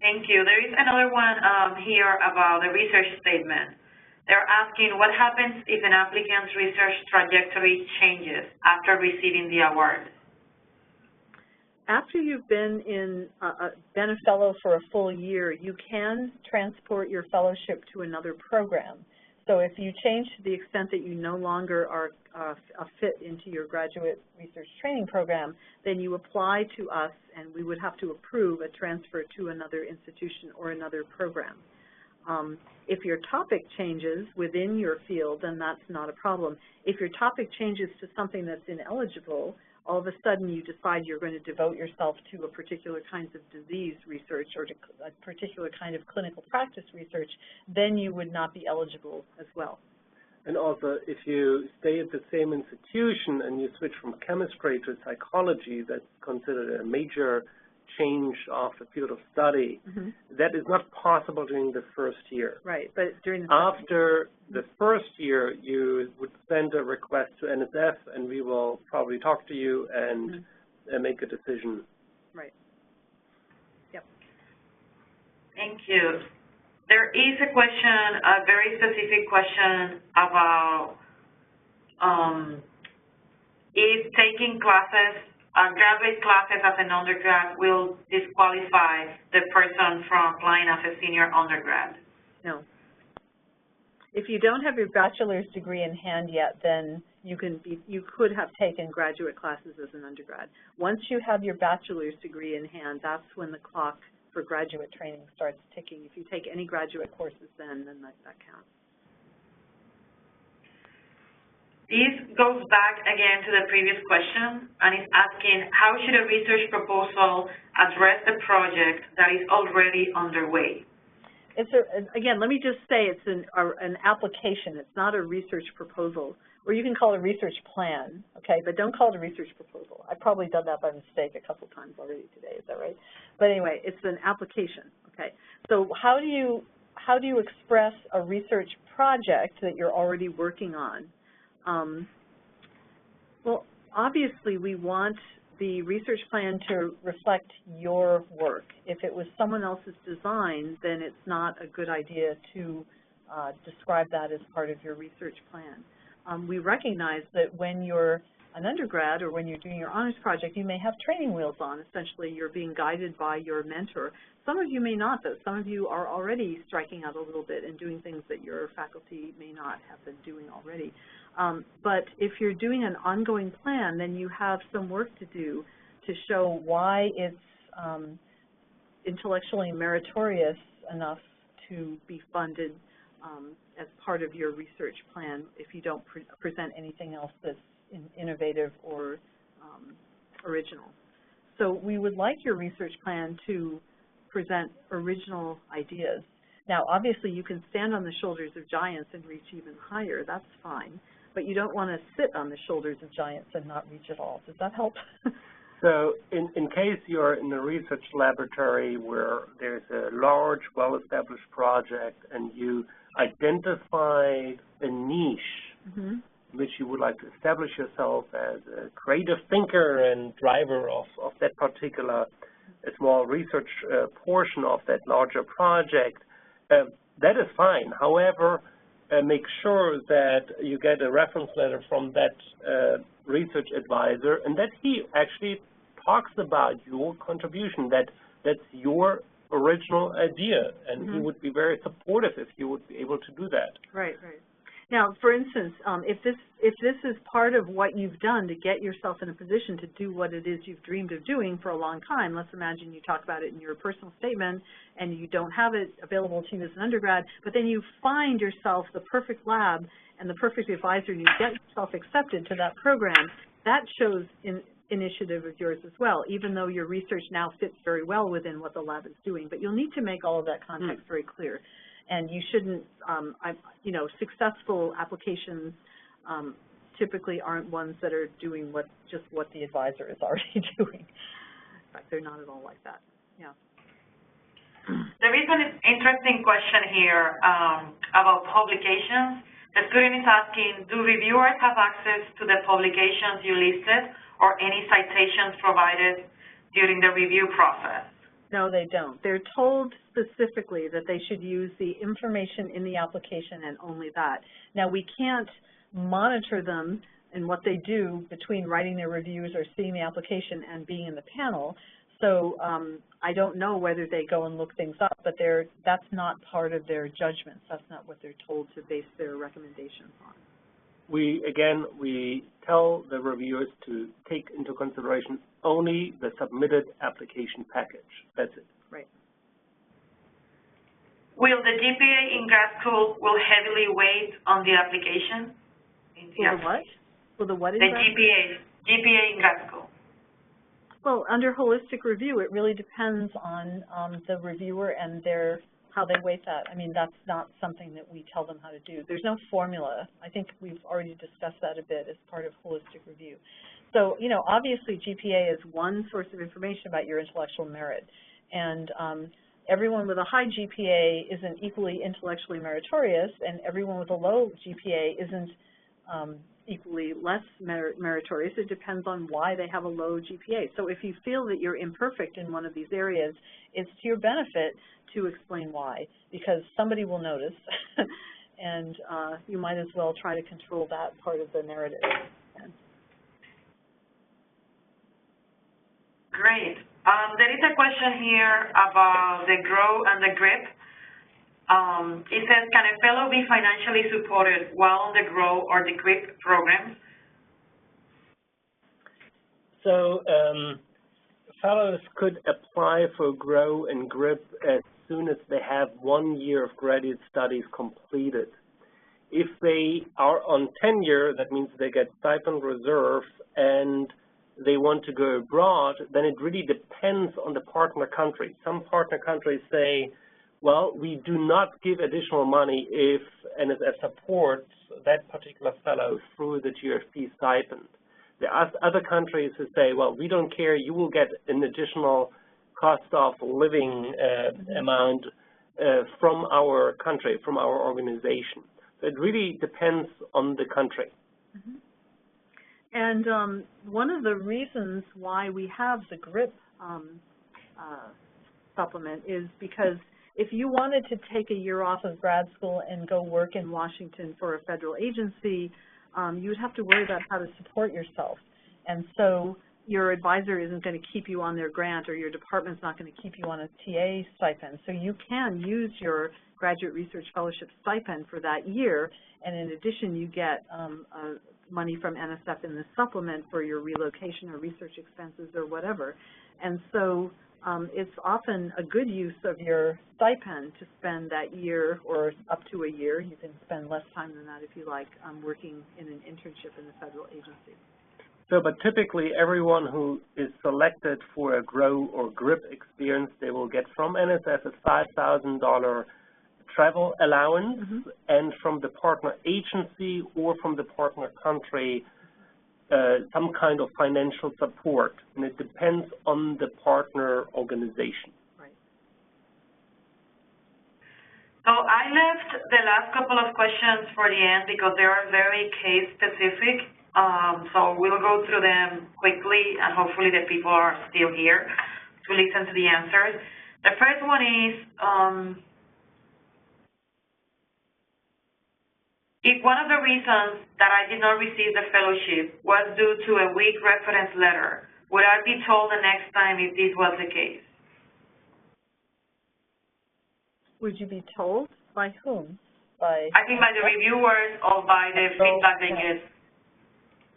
Thank you. There is another one here about the research statement. They're asking what happens if an applicant's research trajectory changes after receiving the award? After you've been a fellow for a full year, you can transport your fellowship to another program. So if you change to the extent that you no longer are a fit into your graduate research training program, then you apply to us and we would have to approve a transfer to another institution or another program. If your topic changes within your field, then that's not a problem. If your topic changes to something that's ineligible, all of a sudden you decide you're going to devote yourself to a particular kinds of disease research or to a particular kind of clinical practice research, then you would not be eligible as well. And also, if you stay at the same institution and you switch from chemistry to psychology, that's considered a major change of the field of study. That is not possible during the first year. Right, but during the after the first year, you would send a request to NSF, and we will probably talk to you and make a decision. Right. Yep. Thank you. There is a question, a very specific question about if taking classes, graduate classes as an undergrad will disqualify the person from applying as a senior undergrad. No. If you don't have your bachelor's degree in hand yet, then you could have taken graduate classes as an undergrad. Once you have your bachelor's degree in hand, that's when the clock for graduate training starts ticking. If you take any graduate courses then that counts. This goes back again to the previous question, and it's asking, how should a research proposal address the project that is already underway? Again, let me just say it's an application. It's not a research proposal, or you can call it a research plan, okay? But don't call it a research proposal. I've probably done that by mistake a couple times already today. Is that right? But anyway, it's an application, okay? So how do you express a research project that you're already working on? Well, obviously, we want the research plan to reflect your work. If it was someone else's design, then it's not a good idea to describe that as part of your research plan. We recognize that when you're an undergrad or when you're doing your honors project, you may have training wheels on. Essentially, you're being guided by your mentor. Some of you may not, though. Some of you are already striking out a little bit and doing things that your faculty may not have been doing already. But if you're doing an ongoing plan, then you have some work to do to show why it's intellectually meritorious enough to be funded as part of your research plan if you don't present anything else that's innovative or original. So we would like your research plan to present original ideas. Now, obviously, you can stand on the shoulders of giants and reach even higher. That's fine. But you don't want to sit on the shoulders of giants and not reach at all. Does that help? So in case you're in a research laboratory where there's a large, well-established project and you identify a niche in which you would like to establish yourself as a creative thinker and driver of that particular small research portion of that larger project, that is fine. However, make sure that you get a reference letter from that research advisor and that he actually talks about your contribution, that's your original idea, and he would be very supportive if you would be able to do that. Right, right. Now, for instance, if this is part of what you've done to get yourself in a position to do what it is you've dreamed of doing for a long time, let's imagine you talk about it in your personal statement and you don't have it available to you as an undergrad, but then you find yourself the perfect lab and the perfect advisor and you get yourself accepted to that program, that shows initiative of yours as well, even though your research now fits very well within what the lab is doing. But you'll need to make all of that context very clear. And you shouldn't, you know, successful applications typically aren't ones that are doing just what the advisor is already doing. In fact, they're not at all like that. Yeah. There is an interesting question here about publications. The student is asking, do reviewers have access to the publications you listed or any citations provided during the review process? No, they don't. They're told specifically that they should use the information in the application and only that. Now, we can't monitor them and what they do between writing their reviews or seeing the application and being in the panel. So I don't know whether they go and look things up, but that's not part of their judgments. That's not what they're told to base their recommendations on. We tell the reviewers to take into consideration only the submitted application package. That's it. Right. Will the GPA in grad school heavily weigh on the application? Will the what? Will the what in the grad school? GPA in grad school. Well, under holistic review, it really depends on the reviewer and their how they weight that. I mean, that's not something that we tell them how to do. There's no formula. I think we've already discussed that a bit as part of holistic review. So, you know, obviously GPA is one source of information about your intellectual merit. And everyone with a high GPA isn't equally intellectually meritorious, and everyone with a low GPA isn't equally less meritorious. It depends on why they have a low GPA. So if you feel that you're imperfect in one of these areas, it's to your benefit to explain why, because somebody will notice, and you might as well try to control that part of the narrative. Great. There is a question here about the GROW and the GRIP. It says, can a fellow be financially supported while on the GROW or the GRIP programs? So fellows could apply for GROW and GRIP as soon as they have 1 year of graduate studies completed. If they are on tenure, that means they get stipend reserve and they want to go abroad, then it really depends on the partner country. Some partner countries say, well, we do not give additional money if NSF supports that particular fellow through the GRFP stipend. There are other countries who say, well, we don't care, you will get an additional cost of living amount from our country, from our organization. So it really depends on the country. Mm-hmm. And one of the reasons why we have the GRIP supplement is because if you wanted to take a year off of grad school and go work in Washington for a federal agency, you would have to worry about how to support yourself. And so your advisor isn't going to keep you on their grant, or your department's not going to keep you on a TA stipend. So you can use your graduate research fellowship stipend for that year, and in addition you get money from NSF in the supplement for your relocation or research expenses or whatever. And so it's often a good use of your stipend to spend that year or up to a year. You can spend less time than that if you like, working in an internship in the federal agency. So, but typically everyone who is selected for a GROW or GRIP experience, they will get from NSF a $5,000 travel allowance, and from the partner agency or from the partner country some kind of financial support, and it depends on the partner organization. Right. So I left the last couple of questions for the end because they are very case specific. So we'll go through them quickly, and hopefully the people are still here to listen to the answers. The first one is, if one of the reasons that I did not receive the fellowship was due to a weak reference letter, would I be told the next time if this was the case? Would you be told? By whom? By I think by the reviewers or by the feedback they get.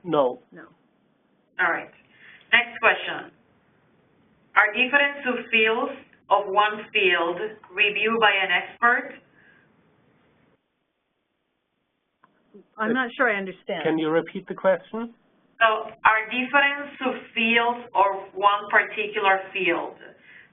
No. No. All right. Next question. Are different subfields of one field reviewed by an expert? I'm not sure I understand. Can you repeat the question? So are different subfields of one particular field?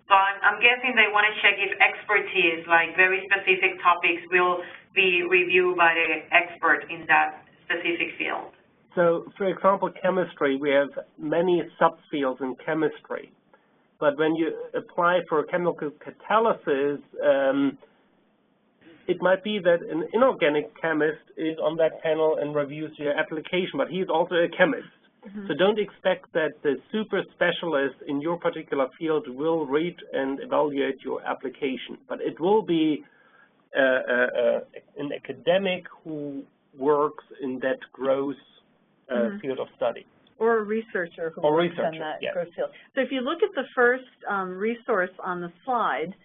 So I'm guessing they want to check if expertise, like very specific topics, will be reviewed by the expert in that specific field. So, for example, chemistry, we have many subfields in chemistry. But when you apply for chemical catalysis, it might be that an inorganic chemist is on that panel and reviews your application, but he's also a chemist. So don't expect that the super specialist in your particular field will read and evaluate your application. But it will be an academic who works in that growth field of study. Or a researcher who works in that growth field. So if you look at the first resource on the slide,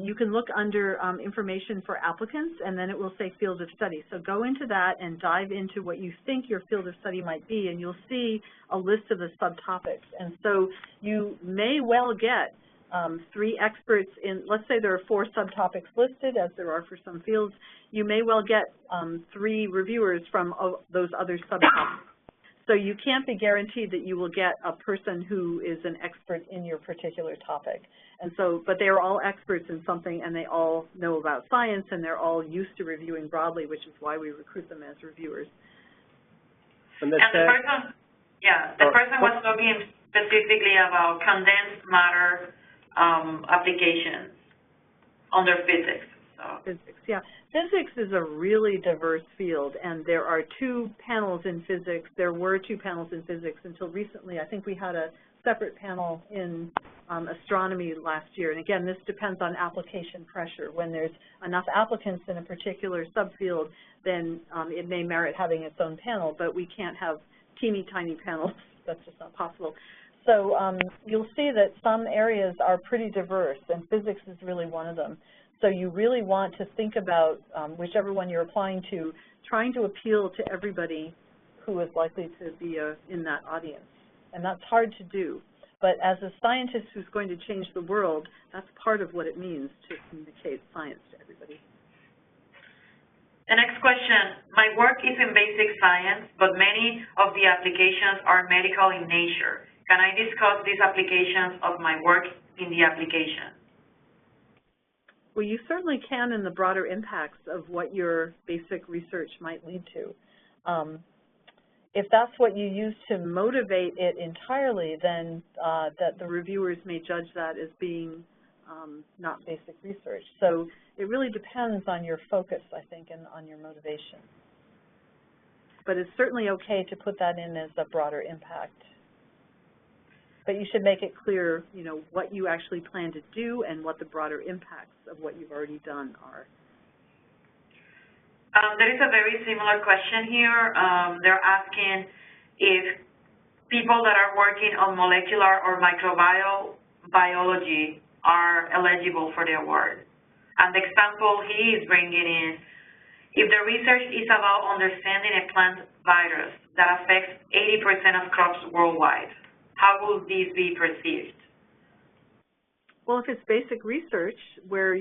you can look under information for applicants, and then it will say field of study. So go into that and dive into what you think your field of study might be, and you'll see a list of the subtopics. And so you may well get 3 experts in, let's say there are 4 subtopics listed, as there are for some fields. You may well get 3 reviewers from those other subtopics. So you can't be guaranteed that you will get a person who is an expert in your particular topic. And so, but they are all experts in something, and they all know about science, and they're all used to reviewing broadly, which is why we recruit them as reviewers. And the person, the person was talking specifically about condensed matter applications under physics. So. Physics, yeah. Physics is a really diverse field, and there are 2 panels in physics. There were 2 panels in physics until recently. I think we had a separate panel in astronomy last year. And again, this depends on application pressure. When there's enough applicants in a particular subfield, then it may merit having its own panel, but we can't have teeny tiny panels. That's just not possible. So you'll see that some areas are pretty diverse, and physics is really one of them. So you really want to think about whichever one you're applying to, trying to appeal to everybody who is likely to be in that audience. And that's hard to do. But as a scientist who's going to change the world, that's part of what it means to communicate science to everybody. The next question, my work is in basic science, but many of the applications are medical in nature. Can I discuss these applications of my work in the application? Well, you certainly can in the broader impacts of what your basic research might lead to. If that's what you use to motivate it entirely, then that the reviewers may judge that as being not basic research. So it really depends on your focus, I think, and on your motivation. But it's certainly okay to put that in as a broader impact. But you should make it clear, you know, what you actually plan to do and what the broader impacts of what you've already done are. There is a very similar question here. They're asking if people that are working on molecular or microbiology are eligible for the award. And the example he is bringing in, if the research is about understanding a plant virus that affects 80% of crops worldwide, how will these be perceived? Well, if it's basic research where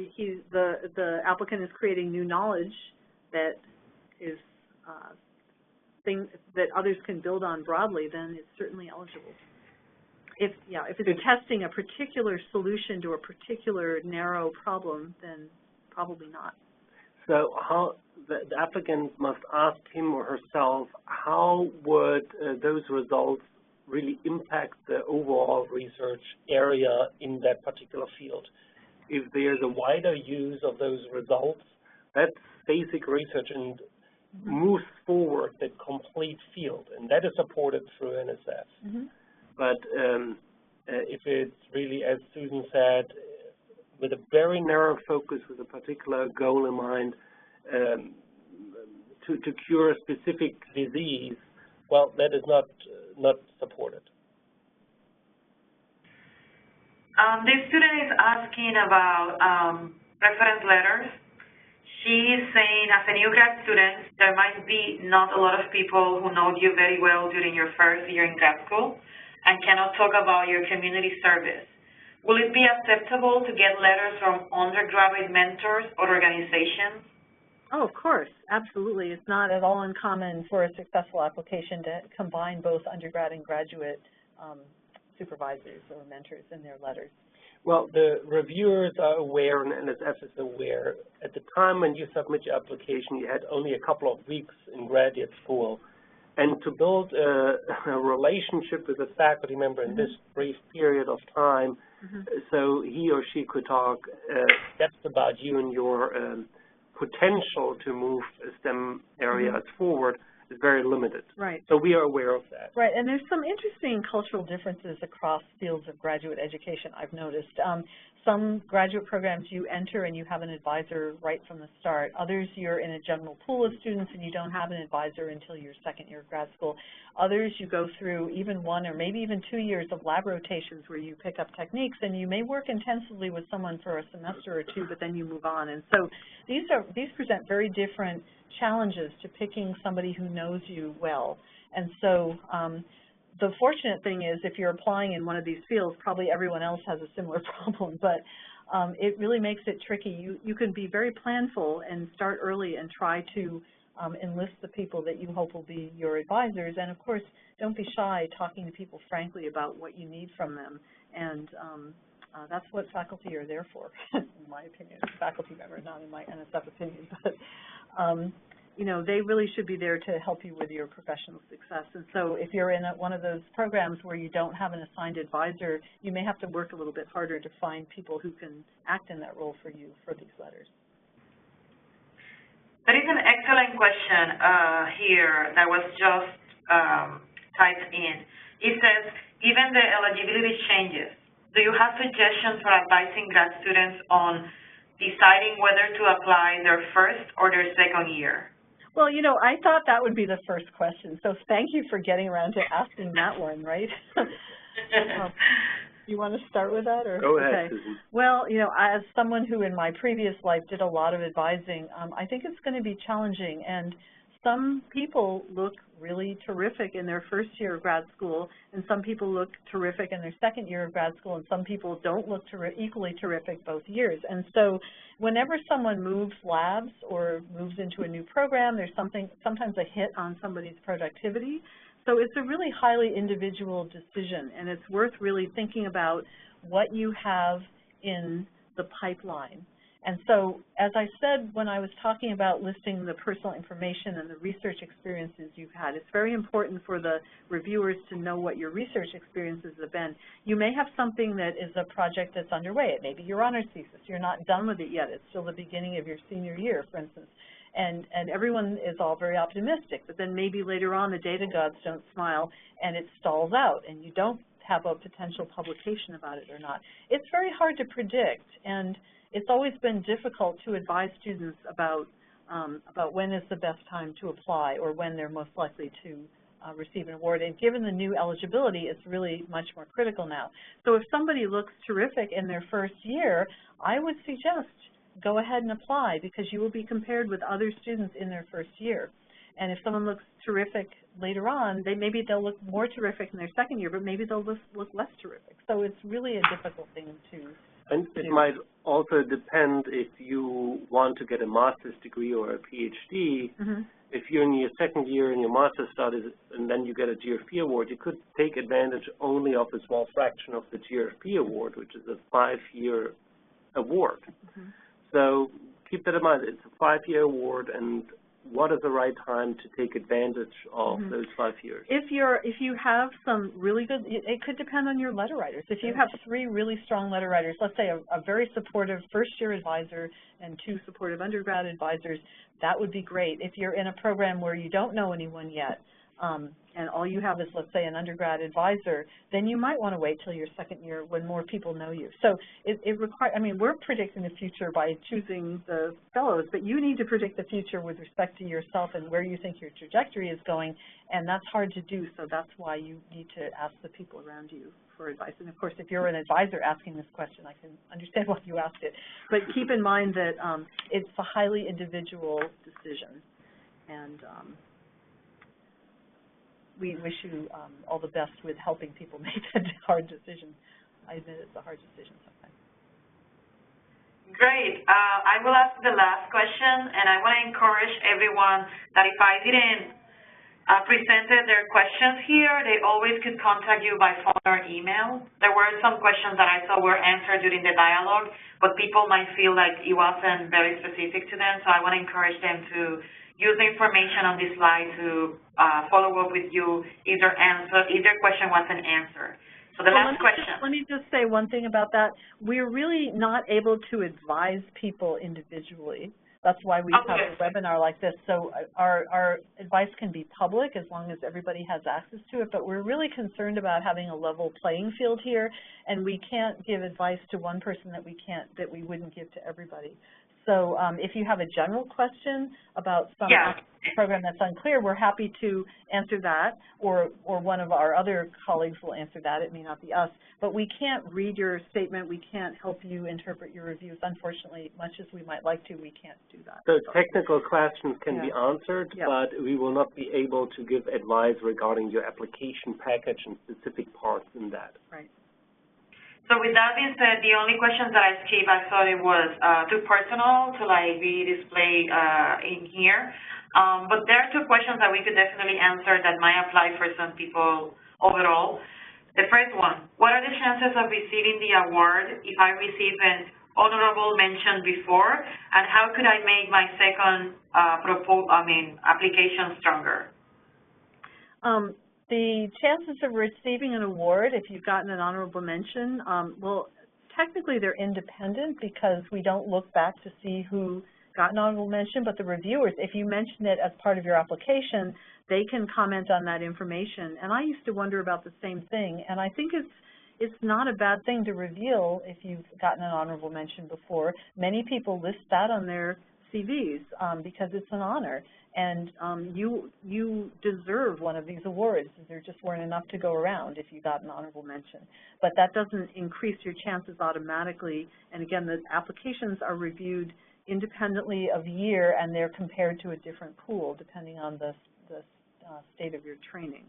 the applicant is creating new knowledge that is things that others can build on broadly, then it's certainly eligible. If it's testing a particular solution to a particular narrow problem, then probably not. So how the applicant must ask him or herself, how would those results really impact the overall research area in that particular field? If there's a wider use of those results, that's basic research and moves forward the complete field, and that is supported through NSF. But if it's really, as Susan said, with a very narrow focus, with a particular goal in mind, to cure a specific disease, well, that is not supported. This student is asking about reference letters. She is saying, as a new grad student, there might be not a lot of people who know you very well during your first year in grad school and cannot talk about your community service. Will it be acceptable to get letters from undergraduate mentors or organizations? Oh, of course, absolutely. It's not at all uncommon for a successful application to combine both undergrad and graduate supervisors or mentors in their letters. Well, the reviewers are aware, and NSF is aware. At the time when you submit your application, you had only a couple of weeks in graduate school. And to build a relationship with a faculty member in this brief period of time, so he or she could talk depth about you and your potential to move STEM areas forward is very limited. Right. So we are aware of that. Right, and there's some interesting cultural differences across fields of graduate education, I've noticed. Some graduate programs you enter and you have an advisor right from the start. Others you're in a general pool of students and you don't have an advisor until your second year of grad school. Others you go through even 1 or maybe even 2 years of lab rotations where you pick up techniques and you may work intensively with someone for a semester or 2, but then you move on. And so these present very different challenges to picking somebody who knows you well. And so the fortunate thing is if you're applying in one of these fields, probably everyone else has a similar problem, but it really makes it tricky. You can be very planful and start early and try to enlist the people that you hope will be your advisors, and of course, don't be shy talking to people frankly about what you need from them, and that's what faculty are there for, in my opinion. Faculty member, not in my NSF opinion, but you know, they really should be there to help you with your professional success. And so if you're in one of those programs where you don't have an assigned advisor, you may have to work a little bit harder to find people who can act in that role for you for these letters. That is an excellent question here that was just typed in. It says, given the eligibility changes, do you have suggestions for advising grad students on deciding whether to apply their first or their second year? Well, you know, I thought that would be the first question, so thank you for getting around to asking that one, right? You want to start with that? Or? Go ahead, okay. Susan. Well, you know, as someone who in my previous life did a lot of advising, I think it's going to be challenging, and some people look really terrific in their first year of grad school, and some people look terrific in their second year of grad school, and some people don't look equally terrific both years. And so whenever someone moves labs or moves into a new program, there's sometimes a hit on somebody's productivity. So it's a really highly individual decision, and it's worth really thinking about what you have in the pipeline. And so, as I said when I was talking about listing the personal information and the research experiences you've had, it's very important for the reviewers to know what your research experiences have been. You may have something that is a project that's underway. It may be your honors thesis. You're not done with it yet. It's still the beginning of your senior year, for instance. And everyone is all very optimistic, but then maybe later on the data gods don't smile and it stalls out and you don't have a potential publication about it or not. It's very hard to predict, and it's always been difficult to advise students about when is the best time to apply or when they're most likely to receive an award. And given the new eligibility, it's really much more critical now. So if somebody looks terrific in their first year, I would suggest go ahead and apply, because you will be compared with other students in their first year. And if someone looks terrific later on, maybe they'll look more terrific in their second year, but maybe they'll look less terrific. So it's really a difficult thing to And it might also depend if you want to get a master's degree or a PhD. Mm-hmm. If you're in your second year in your master's studies and then you get a GRFP award, you could take advantage only of a small fraction of the GRFP award, which is a 5-year award. Mm-hmm. So keep that in mind. It's a 5-year award, and what is the right time to take advantage of mm-hmm. those 5 years? If you have some really good, it could depend on your letter writers. If you have 3 really strong letter writers, let's say a very supportive first-year advisor and 2 supportive undergrad advisors, that would be great. If you're in a program where you don't know anyone yet, and all you have is, let's say, an undergrad advisor, then you might want to wait till your second year when more people know you. So it requires, I mean, we're predicting the future by choosing the fellows, but you need to predict the future with respect to yourself and where you think your trajectory is going, and that's hard to do, so that's why you need to ask the people around you for advice. And of course, if you're an advisor asking this question, I can understand why you asked it. But keep in mind that it's a highly individual decision, and we wish you all the best with helping people make that hard decision. I admit it's a hard decision sometimes. Great. I will ask the last question, and I want to encourage everyone that if I didn't presented their questions here, they always could contact you by phone or email. There were some questions that I saw were answered during the dialogue, but people might feel like it wasn't very specific to them, so I want to encourage them to use the information on this slide to follow up with you if their question wasn't answered. So the last question. Let me just say one thing about that. We're really not able to advise people individually. That's why we have a webinar like this. So our advice can be public as long as everybody has access to it, but we're really concerned about having a level playing field here, and we can't give advice to one person that we wouldn't give to everybody. So if you have a general question about some program that's unclear, we're happy to answer that, or one of our other colleagues will answer that. It may not be us. But we can't read your statement. We can't help you interpret your reviews. Unfortunately, much as we might like to, we can't do that. So technical questions can be answered, but we will not be able to give advice regarding your application package and specific parts in that. Right. So with that being said, the only questions that I skipped, I thought it was too personal to be displayed in here. But there are two questions that we could definitely answer that might apply for some people overall. The first one, what are the chances of receiving the award if I receive an honorable mention before, and how could I make my second application stronger? The chances of receiving an award, if you've gotten an honorable mention, well, technically they're independent because we don't look back to see who got an honorable mention, but the reviewers, if you mention it as part of your application, they can comment on that information. And I used to wonder about the same thing, and I think it's not a bad thing to reveal if you've gotten an honorable mention before. Many people list that on their CVs because it's an honor, and you deserve one of these awards. There just weren't enough to go around if you got an honorable mention. But that doesn't increase your chances automatically, and again, the applications are reviewed independently of year, and they're compared to a different pool depending on the state of your training.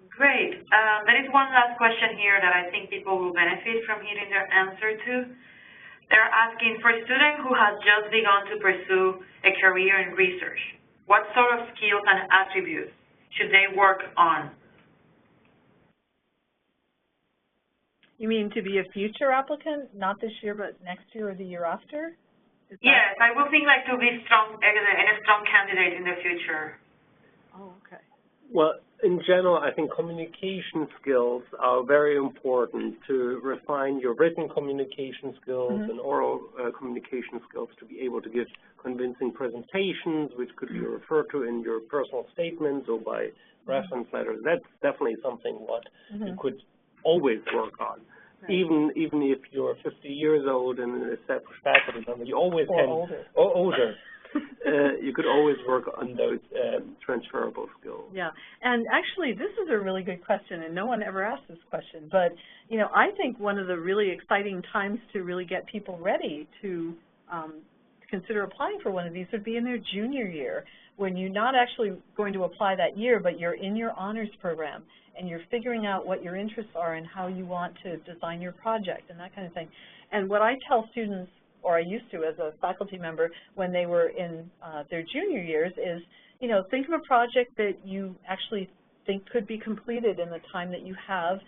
Great. There is one last question here that I think people will benefit from hearing their answer to. They're asking, for a student who has just begun to pursue a career in research, what sort of skills and attributes should they work on? You mean to be a future applicant, not this year, but next year or the year after? Yes, I would think like to be strong and a strong candidate in the future. Oh, okay. Well, in general, I think communication skills are very important to refine your written communication skills and oral communication skills to be able to give convincing presentations, which could be referred to in your personal statements or by reference letters. That's definitely something what you could always work on. Right. Even if you're 50 years old and an established faculty member, you always or can, older. Or older. You could always work on those transferable skills. Yeah, and actually this is a really good question, and no one ever asked this question, but you know, I think one of the really exciting times to really get people ready to consider applying for one of these would be in their junior year, when you're not actually going to apply that year, but you're in your honors program and you're figuring out what your interests are and how you want to design your project and that kind of thing. And what I tell students, or I used to as a faculty member when they were in their junior years, is, you know, think of a project that you actually think could be completed in the time that you have.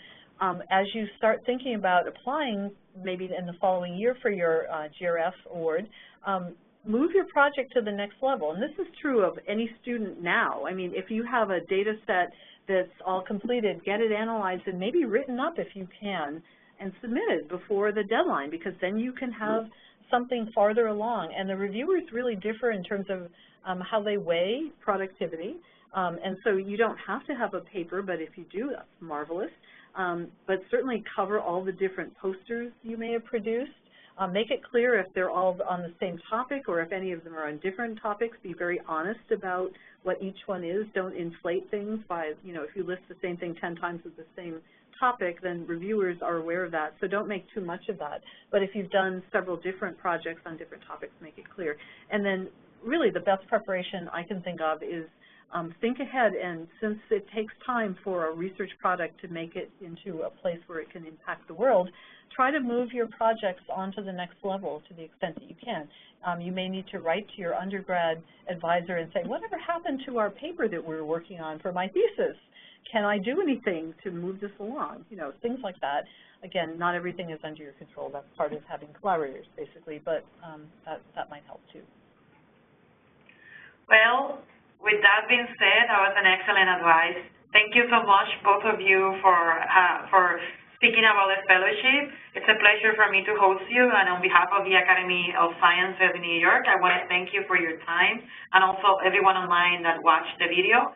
As you start thinking about applying maybe in the following year for your GRF award, move your project to the next level. And this is true of any student now. I mean, if you have a data set that's all completed, get it analyzed and maybe written up if you can and submitted before the deadline, because then you can have something farther along. And the reviewers really differ in terms of how they weigh productivity. And so you don't have to have a paper, but if you do, that's marvelous. But certainly cover all the different posters you may have produced. Make it clear if they're all on the same topic or if any of them are on different topics. Be very honest about what each one is. Don't inflate things by, you know, if you list the same thing 10 times with the same topic, then reviewers are aware of that. So don't make too much of that. But if you've done several different projects on different topics, make it clear. And then really the best preparation I can think of is think ahead, and since it takes time for a research product to make it into a place where it can impact the world, try to move your projects onto the next level to the extent that you can. You may need to write to your undergrad advisor and say, whatever happened to our paper that we were working on for my thesis? Can I do anything to move this along? You know, things like that. Again, not everything is under your control. That's part of having collaborators, basically, but that might help too. Well, with that being said, that was an excellent advice. Thank you so much, both of you, for speaking about the fellowship. It's a pleasure for me to host you, and on behalf of the Academy of Sciences in New York, I want to thank you for your time, and also everyone online that watched the video.